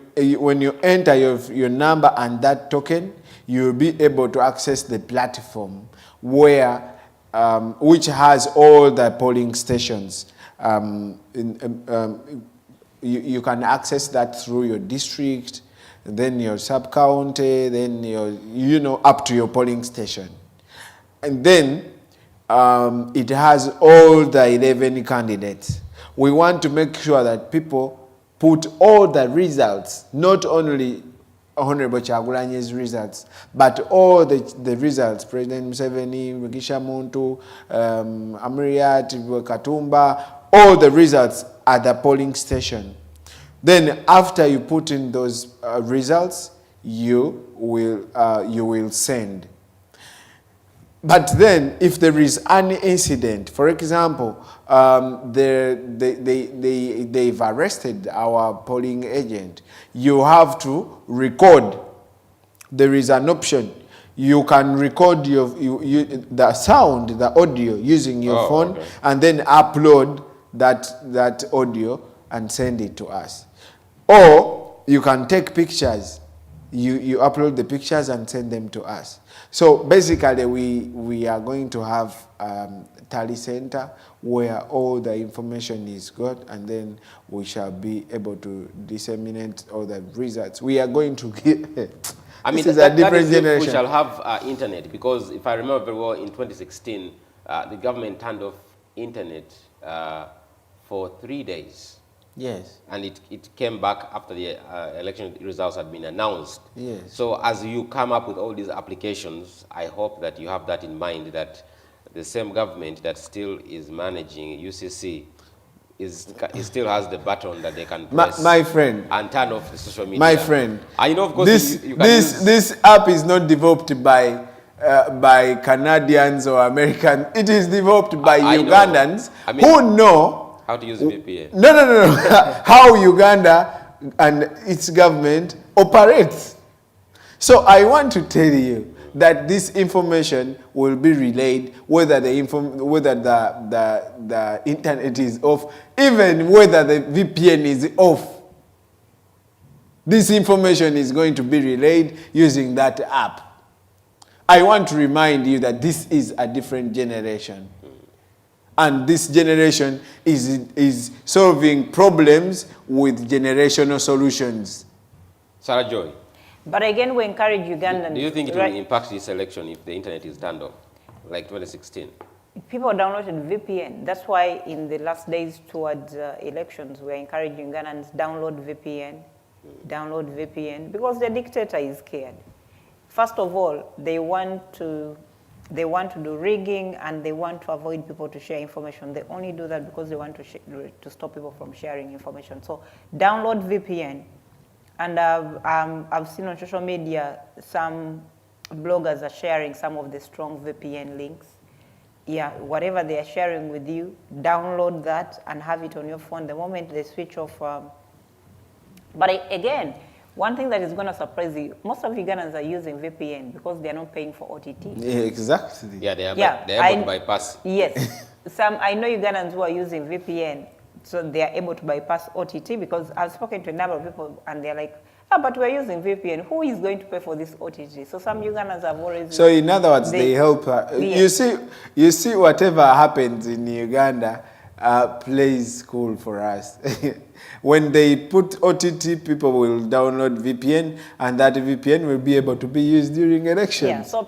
enter your number and that token, you'll be able to access the platform where which has all the polling stations. You can access that through your district, then your sub-county, then your, up to your polling station. And then it has all the 11 candidates. We want to make sure that people put all the results, not only Honorable Kyagulanyi's results, but all the results, President Museveni, Mugisha Muntu, Amiriat, Katumba, all the results at the polling station. Then after you put in those results, you will send. But then, if there is an incident, for example, they've arrested our polling agent, you have to record. There is an option. You can record the sound, the audio, using your phone, okay, and then upload that audio and send it to us. Or you can take pictures. You upload the pictures and send them to us. So basically, we are going to have tally center where all the information is got, and then we shall be able to disseminate all the results. We are going to get... I mean, that is if we shall have internet, because if I remember very well, in 2016, the government turned off internet for 3 days. Yes. And it came back after the election results had been announced. Yes. So as you come up with all these applications, I hope that you have that in mind, that the same government that still is managing UCC it still has the button that they can press My friend, and turn off the social media. my friend, I know, of course, this app is not developed by Canadians or Americans. It is developed by Ugandans who know how to use VPN. No. How Uganda and its government operates. So I want to tell you that this information will be relayed whether the internet is off, even whether the VPN is off. This information is going to be relayed using that app. I want to remind you that this is a different generation. And this generation is solving problems with generational solutions. Sarah Joy. But again, we encourage Ugandans. Do you think it will impact this election if the internet is turned off, like 2016? People downloaded VPN. That's why in the last days towards elections, we're encouraging Ugandans download VPN, because the dictator is scared. First of all, they want to do rigging, and they want to avoid people to share information. They only do that because they want to stop people from sharing information. So download VPN. And I've seen on social media some bloggers are sharing some of the strong VPN links. Yeah, whatever they are sharing with you, download that and have it on your phone the moment they switch off. But again, one thing that is going to surprise you, most of Ugandans are using VPN because they are not paying for OTT. Yeah, exactly. Yeah, they are able to bypass. Yes. I know Ugandans who are using VPN, so they are able to bypass OTT, because I've spoken to a number of people and they're like, but we're using VPN. Who is going to pay for this OTT? So some Ugandans have already... So in other words, they help. You see whatever happens in Uganda plays cool for us. When they put OTT, people will download VPN, and that VPN will be able to be used during elections. Yeah, so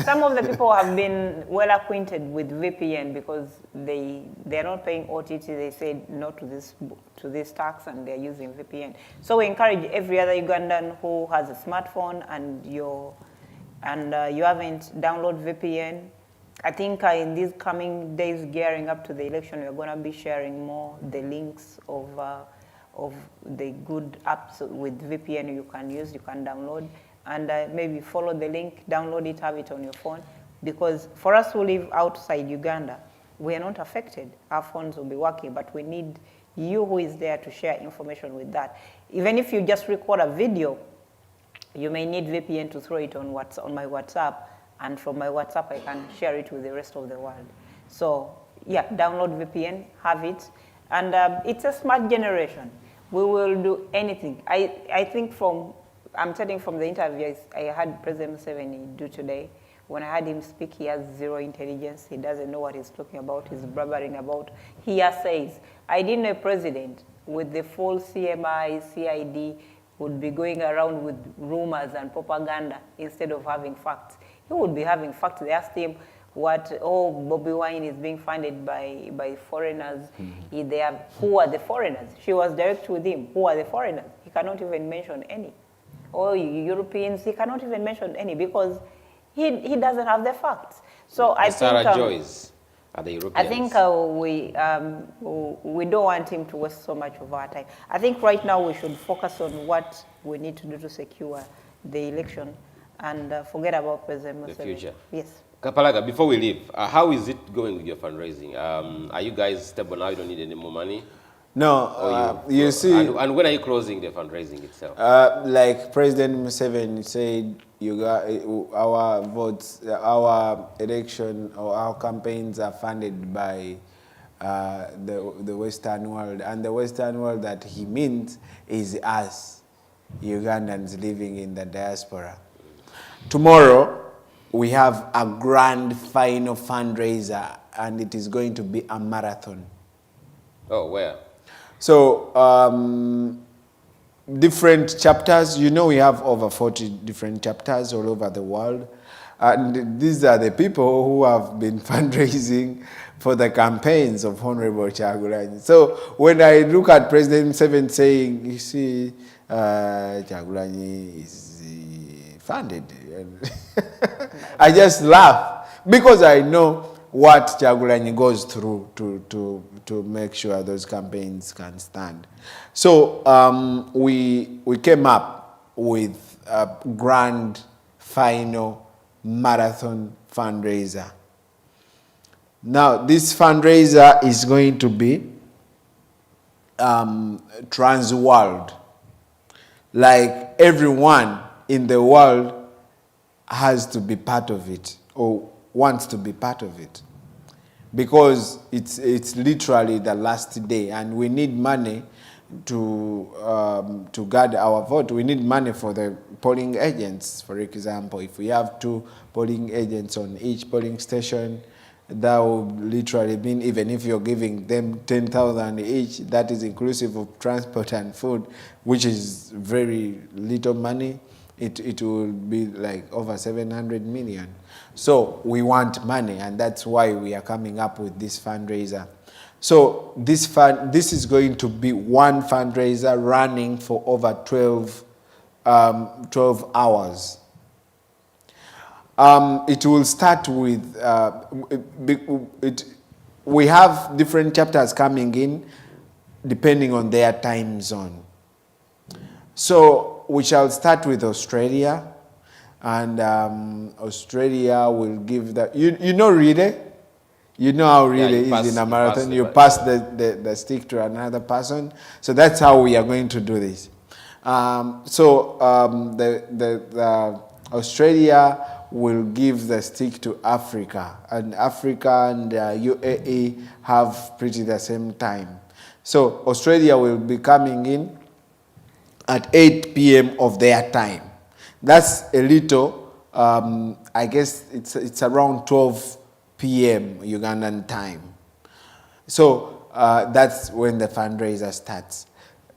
some of the people have been well acquainted with VPN because they're not paying OTT. They said no to this tax, and they're using VPN. So we encourage every other Ugandan who has a smartphone and you haven't downloaded VPN. I think in these coming days, gearing up to the election, we're going to be sharing more the links of the good apps with VPN you can use, you can download, and maybe follow the link, download it, have it on your phone. Because for us who live outside Uganda, we are not affected. Our phones will be working, but we need you who is there to share information with that. Even if you just record a video, you may need VPN to throw it on my WhatsApp, and from my WhatsApp I can share it with the rest of the world. So yeah, download VPN, have it, and it's a smart generation. We will do anything. I think I'm telling from the interviews I had President Museveni do today, when I had him speak, he has zero intelligence. He doesn't know what he's talking about. He's blabbering about. He says, I didn't know a president with the full CMI, CID would be going around with rumors and propaganda instead of having facts. He would be having facts. They asked him Bobi Wine is being funded by foreigners. Mm-hmm. Who are the foreigners? She was direct with him. Who are the foreigners? He cannot even mention any. Or Europeans, he cannot even mention any because he doesn't have the facts. So I think Sarah Joyce are the Europeans. I think we don't want him to waste so much of our time. I think right now we should focus on what we need to do to secure the election and forget about President Museveni. The future. Yes. Kapalaga, before we leave, how is it going with your fundraising? Are you guys stable now? You don't need any more money? No, you see... And when are you closing the fundraising itself? Like President Museveni said, our votes, our election, or our campaigns are funded by the Western world. And the Western world that he means is us, Ugandans living in the diaspora. Tomorrow, we have a grand final fundraiser, and it is going to be a marathon. Oh, where? So, different chapters. You know, we have over 40 different chapters all over the world. And these are the people who have been fundraising for the campaigns of Honorable Kyagulanyi. So, when I look at President Museveni saying, you see, Kyagulanyi is funded, I just laugh because I know what Kyagulanyi goes through to make sure those campaigns can stand. So we came up with a grand final marathon fundraiser. Now, this fundraiser is going to be trans-world. Like, everyone in the world has to be part of it, or wants to be part of it, because it's literally the last day, and we need money to gather our vote. We need money for the polling agents. For example, if we have 2 polling agents on each polling station, that would literally mean, even if you're giving them 10,000 each, that is inclusive of transport and food, which is very little money. It will be like over 700 million. So we want money, and that's why we are coming up with this fundraiser. So this is going to be one fundraiser running for over 12 hours. It will start with, we have different chapters coming in depending on their time zone. So we shall start with Australia, and Australia will give the, you know relay? You know how relay is in a marathon. You pass the stick to another person. So that's how we are going to do this. Australia will give the stick to Africa, and Africa and UAE have pretty the same time. So Australia will be coming in at 8 p.m. of their time. That's a little, I guess it's around 12 p.m. Ugandan time. So that's when the fundraiser starts.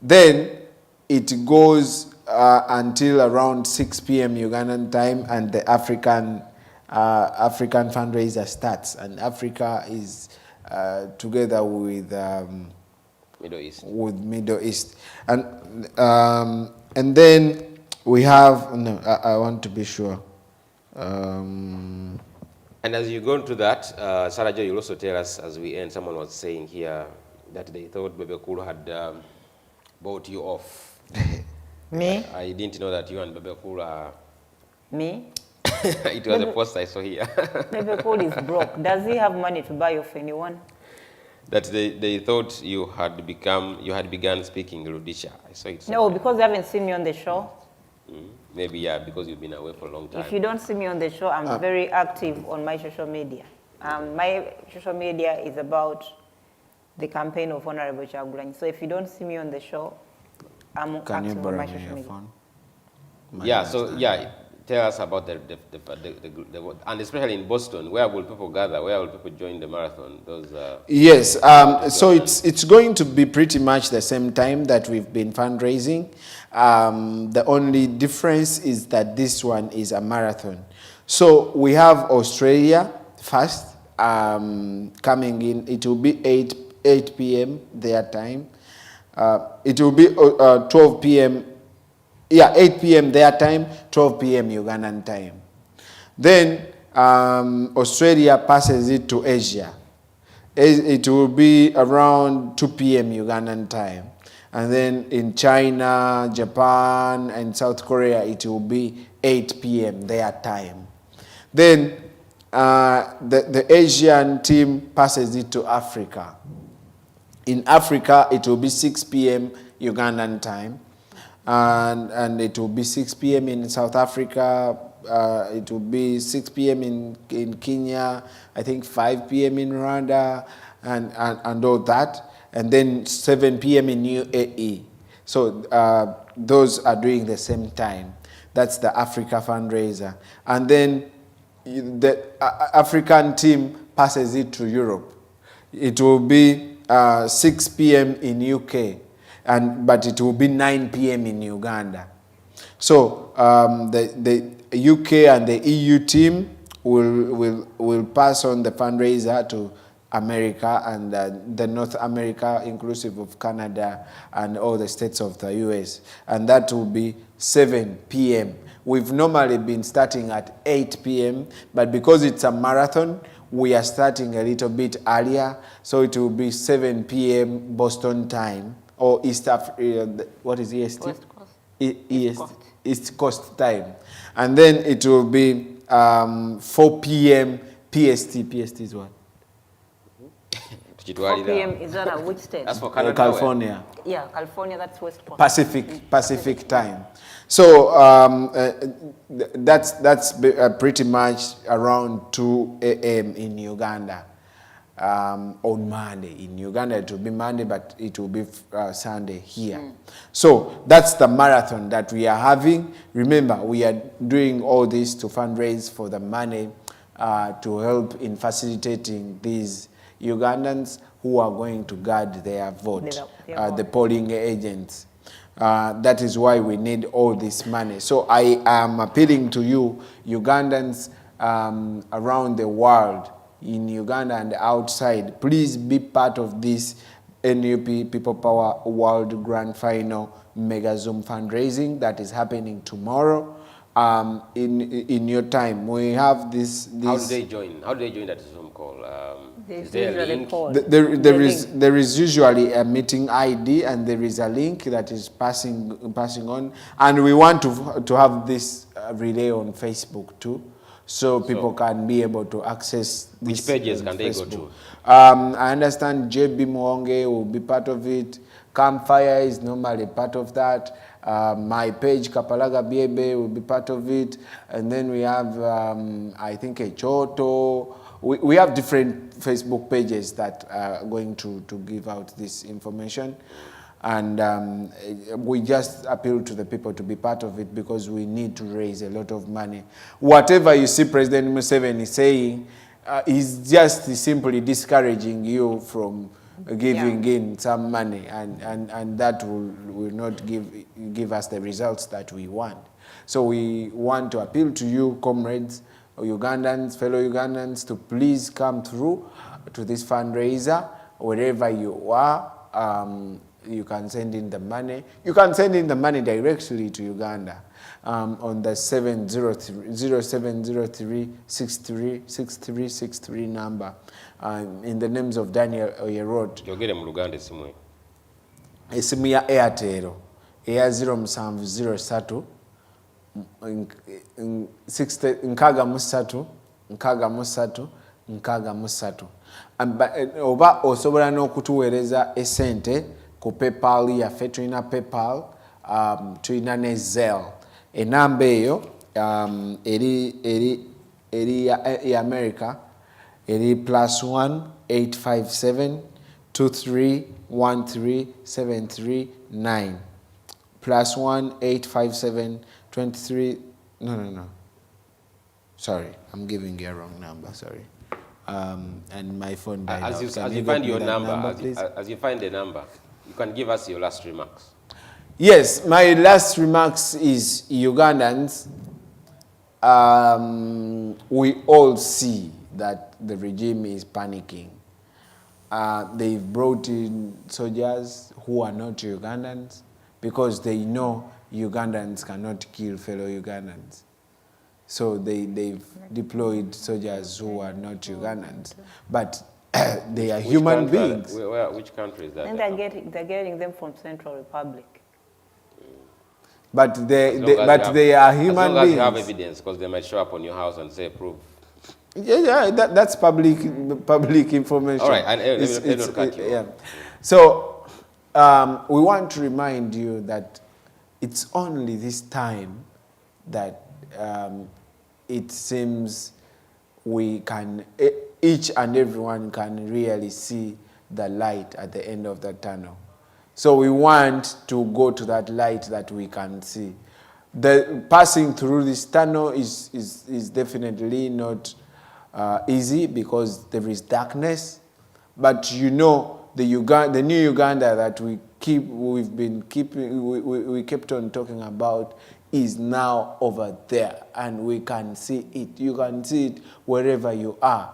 Then it goes until around 6 p.m. Ugandan time, and the African fundraiser starts. And Africa is together with Middle East. And then we have, no, I want to be sure. And as you go into that, Sarah Jo, you'll also tell us as we end, someone was saying here that they thought Bebe Cool had bought you off. Me? I didn't know that you and Bebe Cool are... Me? It was a post I saw here. Bebe Cool is broke. Does he have money to buy off anyone? That they thought you had begun speaking Rudisha. I saw it somewhere. No, because they haven't seen me on the show. Maybe, yeah, because you've been away for a long time. If you don't see me on the show, I'm very active on my social media. My social media is about the campaign of Honorable Kyagulanyi. So if you don't see me on the show, I'm active on my social media. Phone? Yeah, so yeah, tell us about the and especially in Boston, where will people gather? Where will people join the marathon? Those yes, so it's going to be pretty much the same time that we've been fundraising. The only difference is that this one is a marathon. So we have Australia first coming in. It will be 8 p.m. their time. It will be 12 p.m. Yeah, 8 p.m. their time, 12 p.m. Ugandan time. Then Australia passes it to Asia. It will be around 2 p.m. Ugandan time. And then in China, Japan, and South Korea, it will be 8 p.m. their time. Then the Asian team passes it to Africa. In Africa, it will be 6 p.m. Ugandan time. And it will be 6 p.m. in South Africa. It will be 6 p.m. in Kenya. I think 5 p.m. in Rwanda, and all that. And then 7 p.m. in UAE. So those are doing the same time. That's the Africa fundraiser. And then the African team passes it to Europe. It will be 6 p.m. in UK. But it will be 9 p.m. in Uganda. So the UK and the EU team will pass on the fundraiser to America and the North America, inclusive of Canada and all the states of the US. And that will be 7 p.m. We've normally been starting at 8 p.m., but because it's a marathon, we are starting a little bit earlier, so it will be 7 p.m. Boston time, or East Africa, what is EST? West Coast. East Coast time. And then it will be 4 p.m. PST. PST is what? 4 p.m. is that at which state? That's for Canada. California. Yeah, California, that's West Coast. Pacific time. So that's pretty much around 2 a.m. in Uganda on Monday. In Uganda it will be Monday, but it will be Sunday here. So that's the marathon that we are having. Remember, we are doing all this to fundraise for the money to help in facilitating these Ugandans who are going to guard their vote, the polling agents. That is why we need all this money. So I am appealing to you, Ugandans around the world, in Uganda and outside, please be part of this NUP People Power World Grand Final Mega Zoom fundraising that is happening tomorrow. In your time, we have this. How do they join? How do they join that Zoom call? Is there a link? There is usually a meeting ID, and there is a link that is passing on. And we want to have this relay on Facebook too, so people can be able to access this. Which pages can they go to? I understand JB Mwonge will be part of it. Campfire is normally part of that. My page, Kapalaga Biebe, will be part of it. And then we have, I think, a Choto. We have different Facebook pages that are going to give out this information. And we just appeal to the people to be part of it because we need to raise a lot of money. Whatever you see President Museveni saying is just simply discouraging you from giving in some money, and that will not give us the results that we want. So we want to appeal to you, comrades, Ugandans, fellow Ugandans, to please come through to this fundraiser wherever you are. You can send in the money. You can send in the money directly to Uganda on the 0703-6363 number. In the names of Daniel Oyerot. Yogere mu Luganda simwe. Esimu ya Airtel eya 0703 633 oba osobola n'okutuweereza essente ku PayPal yaffe. Tulina PayPal, tulina ne Zelle. Enamba eyo eri ya America eri +1 857 2313 739 +1 857 23. No. Sorry, I'm giving you a wrong number. Sorry. And my phone died out. As you find your number, as you find the number, you can give us your last remarks. Yes, my last remarks is Ugandans. We all see that the regime is panicking. They've brought in soldiers who are not Ugandans because they know Ugandans cannot kill fellow Ugandans. So they've deployed soldiers who are not Ugandans, but they are human beings. Which country is that? And they're getting them from Central Republic. But they are human beings. As long as you have evidence, because they might show up on your house and say proof. Yeah, that's public information. All right, and let me cut you. Yeah. So we want to remind you that it's only this time that it seems we can, each and everyone can really see the light at the end of the tunnel. So we want to go to that light that we can see. The passing through this tunnel is definitely not easy because there is darkness. But you know, the new Uganda that we kept on talking about is now over there, and we can see it. You can see it wherever you are.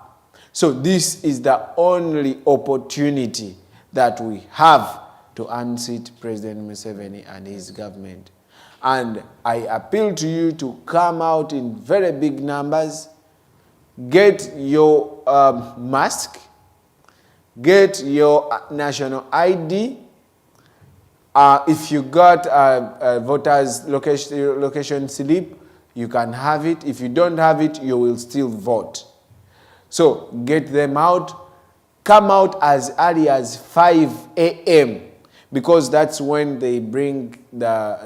So this is the only opportunity that we have to unseat President Museveni and his government. And I appeal to you to come out in very big numbers get your mask, get your national ID. If you got a voter's location slip, you can have it. If you don't have it, you will still vote. So get them out. Come out as early as 5 a.m. because that's when they bring the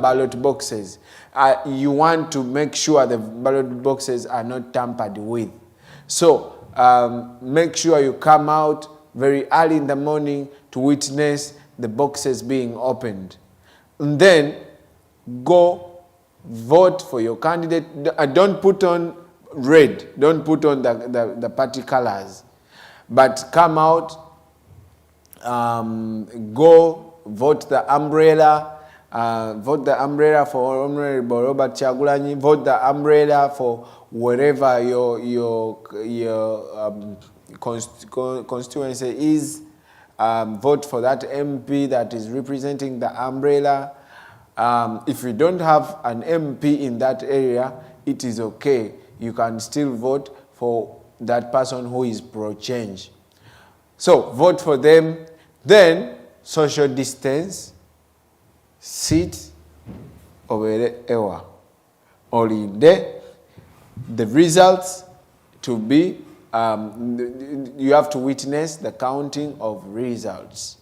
ballot boxes. You want to make sure the ballot boxes are not tampered with. So make sure you come out very early in the morning to witness the boxes being opened. And then go vote for your candidate. Don't put on red. Don't put on the party colors. But come out, go vote the umbrella. Vote the umbrella for Honorable Robert Chagulanyi. Vote the umbrella for wherever your constituency is. Vote for that MP that is representing the umbrella. If you don't have an MP in that area, it is okay. You can still vote for that person who is pro-change. So vote for them. Then social distance, sit over ewa. Only the results to be, you have to witness the counting of results.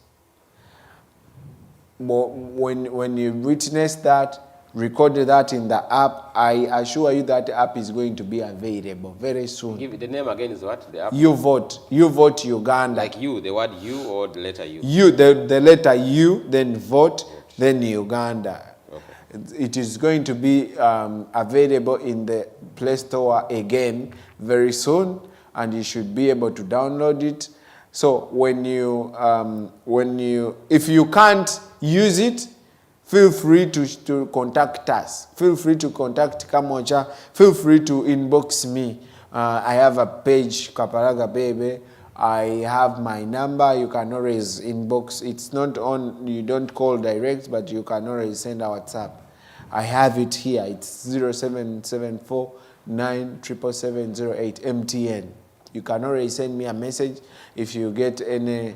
When you witness that, record that in the app. I assure you that app is going to be available very soon. Give the name again is what? The app? You vote. You vote Uganda. Like you, the word you or the letter U? You, the letter U, then vote, then Uganda. Okay. It is going to be available in the Play Store again very soon, and you should be able to download it. So if you can't use it, feel free to contact us. Feel free to contact Kamocha. Feel free to inbox me. I have a page, Kaparaga Baby. I have my number. You can always inbox. It's not on, you don't call direct, but you can always send a WhatsApp. I have it here. It's 0774 97708 MTN. You can always send me a message if you get any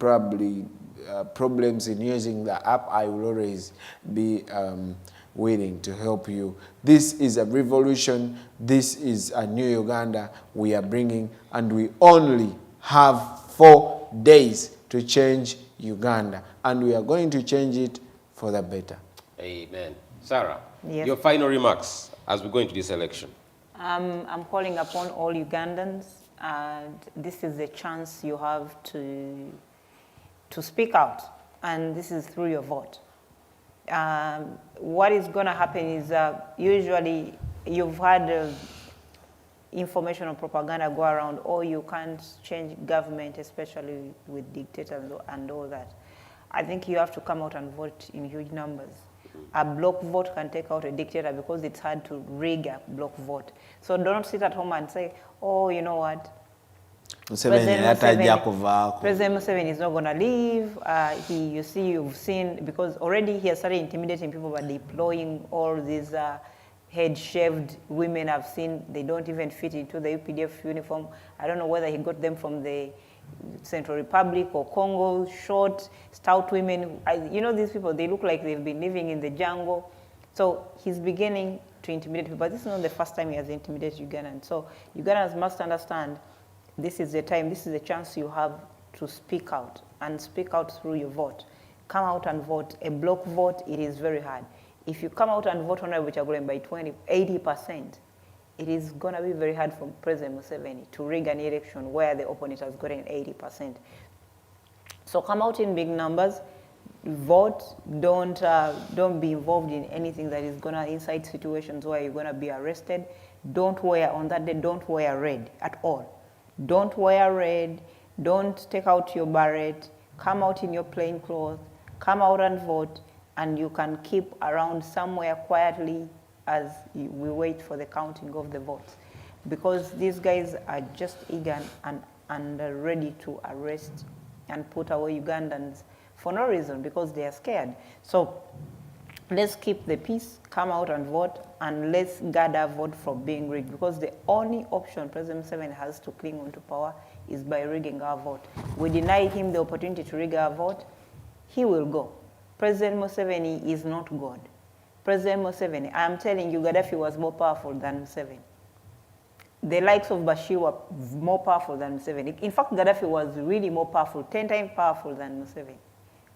probably problems in using the app. I will always be willing to help you. This is a revolution. This is a new Uganda we are bringing, and we only have 4 days to change Uganda, and we are going to change it for the better. Amen. Sarah, yes. Your final remarks as we go into this election. I'm calling upon all Ugandans, and this is the chance you have to speak out, and this is through your vote. What is going to happen is usually you've had information or propaganda go around, oh, you can't change government, especially with dictators and all that. I think you have to come out and vote in huge numbers. A block vote can take out a dictator because it's hard to rig a block vote. So don't sit at home and say, oh, you know what? President Museveni is not going to leave. You've seen, because already he has started intimidating people by deploying all these head-shaved women I've seen. They don't even fit into the UPDF uniform. I don't know whether he got them from the Central Republic or Congo, short, stout women. You know, these people, they look like they've been living in the jungle. So he's beginning to intimidate people. But this is not the first time he has intimidated Ugandans. So Ugandans must understand this is the time, this is the chance you have to speak out, and speak out through your vote. Come out and vote. A block vote, it is very hard. If you come out and vote Honorable Chagulanyi by 80%, it is going to be very hard for President Museveni to rig an election where the opponent has gotten 80%. So come out in big numbers, vote. Don't be involved in anything that is going to incite situations where you're going to be arrested. Don't wear, on that day, don't wear red at all. Don't wear red. Don't take out your beret. Come out in your plain clothes. Come out and vote, and you can keep around somewhere quietly as we wait for the counting of the votes. Because these guys are just eager and ready to arrest and put away Ugandans for no reason, because they are scared. So let's keep the peace, come out and vote, and let's gather vote from being rigged, because the only option President Museveni has to cling on to power is by rigging our vote. We deny him the opportunity to rig our vote, he will go. President Museveni is not God. President Museveni, I am telling you, Gaddafi was more powerful than Museveni. The likes of Bashir were more powerful than Museveni. In fact, Gaddafi was really more powerful, 10 times powerful than Museveni.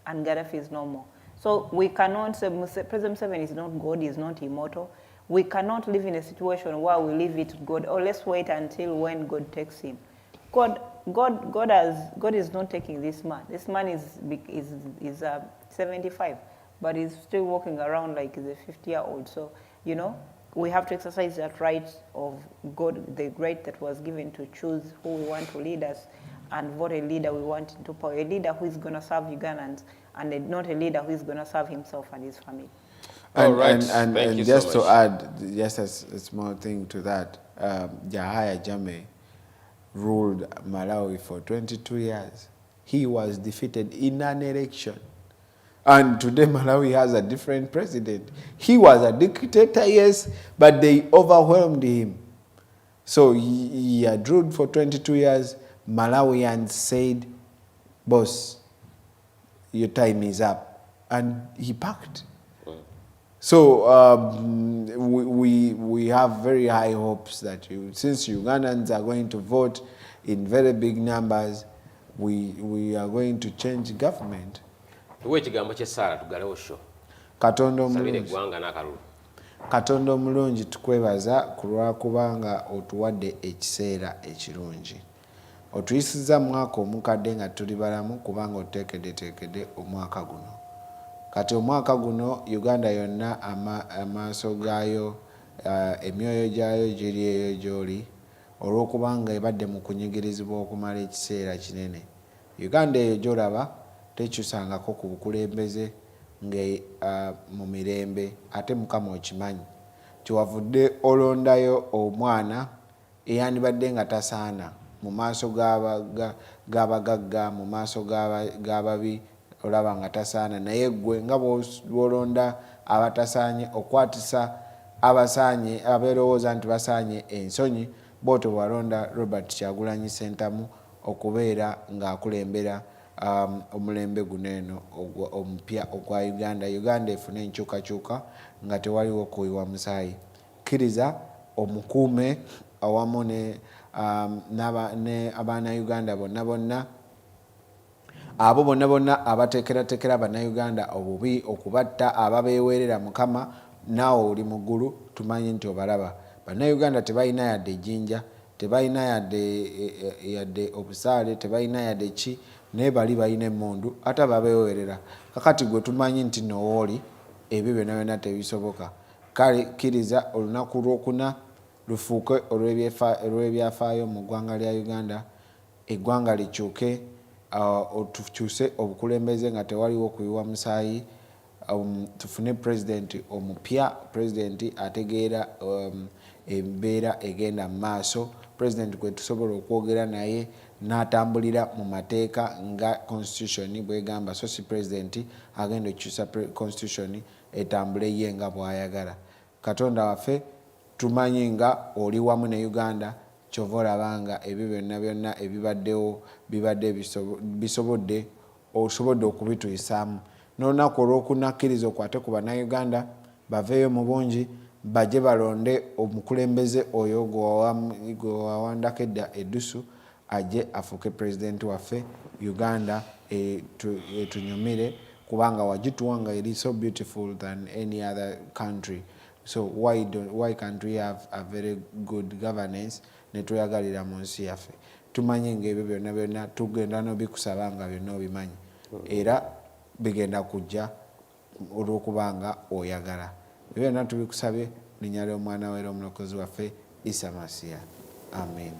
And Gaddafi is no more. So we cannot say President Museveni is not God, he is not immortal. We cannot live in a situation where we leave it to God, or let's wait until when God takes him. God is not taking this man. This man is 75, but he's still walking around like he's a 50-year-old. So, you know, we have to exercise that right of God, the right that was given to choose who we want to lead us and vote a leader we want into power. A leader who is going to serve Ugandans, and not a leader who is going to serve himself and his family. And just to add, just a small thing to that, Yahya Jammeh ruled Malawi for 22 years. He was defeated in an election. And today Malawi has a different president. He was a dictator, yes, but they overwhelmed him. So he had ruled for 22 years. Malawians said, boss, your time is up. And he packed. So we have very high hopes that since Ugandans are going to vote in very big numbers, we are going to change government. Katonda omulungi tukwebaza kulwa kubanga otuwadde ekiseera ekirungi. Otuyisiza mwaka omukadde nga tuli balamu kubanga otekedde omwaka guno. Kati omwaka guno Uganda yonna amaaso gaayo emyoyo gyayo giri eyo gy'oli olw'okubanga ebadde mu kunyigirizibwa okumala ekiseera kinene. Uganda eyo gy'olaba tekyusangako ku bukulembeze mu mirembe, ate Mukama okimanyi. Tiwavudde olondayo omwana eyandibadde nga tasaana mu maaso g'abagagga, mu maaso g'ababi, olaba nga tasaana, naye gwe nga bw'olonda abatasaanye okwatisa abasaanye abeerowooza nti basaanye ensonyi, bw'otyo bw'alonda Robert Kyagulanyi Ssentamu okubeera ng'akulembera omulembe guno eno omupya ogwa Uganda. Uganda efune enkyukakyuka nga tewaliwo kuyiwa musaayi. Kkiriza omukuume awamu ne abaana Uganda bonna abo bonna abateekerateekera bannayuganda obubi okubatta ababeewerera Mukama, naawe oli mu ggulu tumanyi nti obalaba. Bannayuganda tebalina yadde ejjinja, tebalina yadde obusaale, tebalina yadde ki, naye bali balina emmundu ate ababeewerera. Kakati gwe tumanyi nti nowooli ebyo byonna tebisoboka. Kale kkiriza olunaku lwokuna lufuuke olw'ebyafaayo mu ggwanga lya Uganda, eggwanga likyuke, tukyuse obukulembeze nga tewaliwo kuyiwa musaayi, tufune pulezidenti omupya, pulezidenti ategeera embeera egenda mu maaso, pulezidenti gwe tusobola okwogera naye n'atambulira mu mateeka nga constitution bwegamba, so si pulezidenti agenda okukyusa constitution etambule ye nga bw'ayagala. Katonda waffe tumanyi nga oli wamu ne Uganda, kyova olabanga ebyo byonna ebibaddewo bibadde bisobodde okubituyisaamu. N'olunaku olw'okunakkiriza okwate ku bannayuganda baveeyo mu bungi, bajje balonde omukulembeze oyo gwe wawandako edda eddusu, ajje afuuke pulezidenti waffe. Uganda etunyumire kubanga wagituwanga eri so beautiful than any other country. So why can't we have a very good governance netweyagalira mu nsi yaffe? Tumanyi ng'ebyo byonna tugenda n'obikusaba nga byonna obimanyi era bigenda kujja olw'okubanga oyagala. Ebyo byonna tubikusabye linnya ly'omwana we omulokozi waffe Isa Masiya. Amen.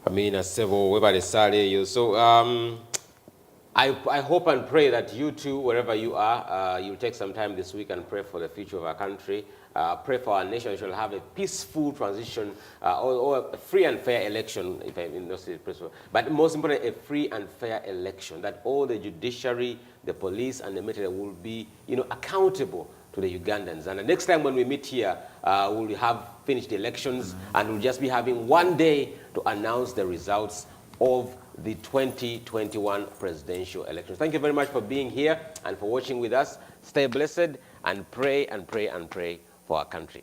Amina sebo webale sale eyo. So I hope and pray that you too, wherever you are, you'll take some time this week and pray for the future of our country. Pray for our nation. We shall have a peaceful transition or a free and fair election, if I mean, not say peaceful, but most importantly, a free and fair election, that all the judiciary, the police, and the military will be, accountable to the Ugandans. And the next time when we meet here, we'll have finished the elections, and we'll just be having one day to announce the results of the 2021 presidential elections. Thank you very much for being here and for watching with us. Stay blessed and pray and pray and pray for our country.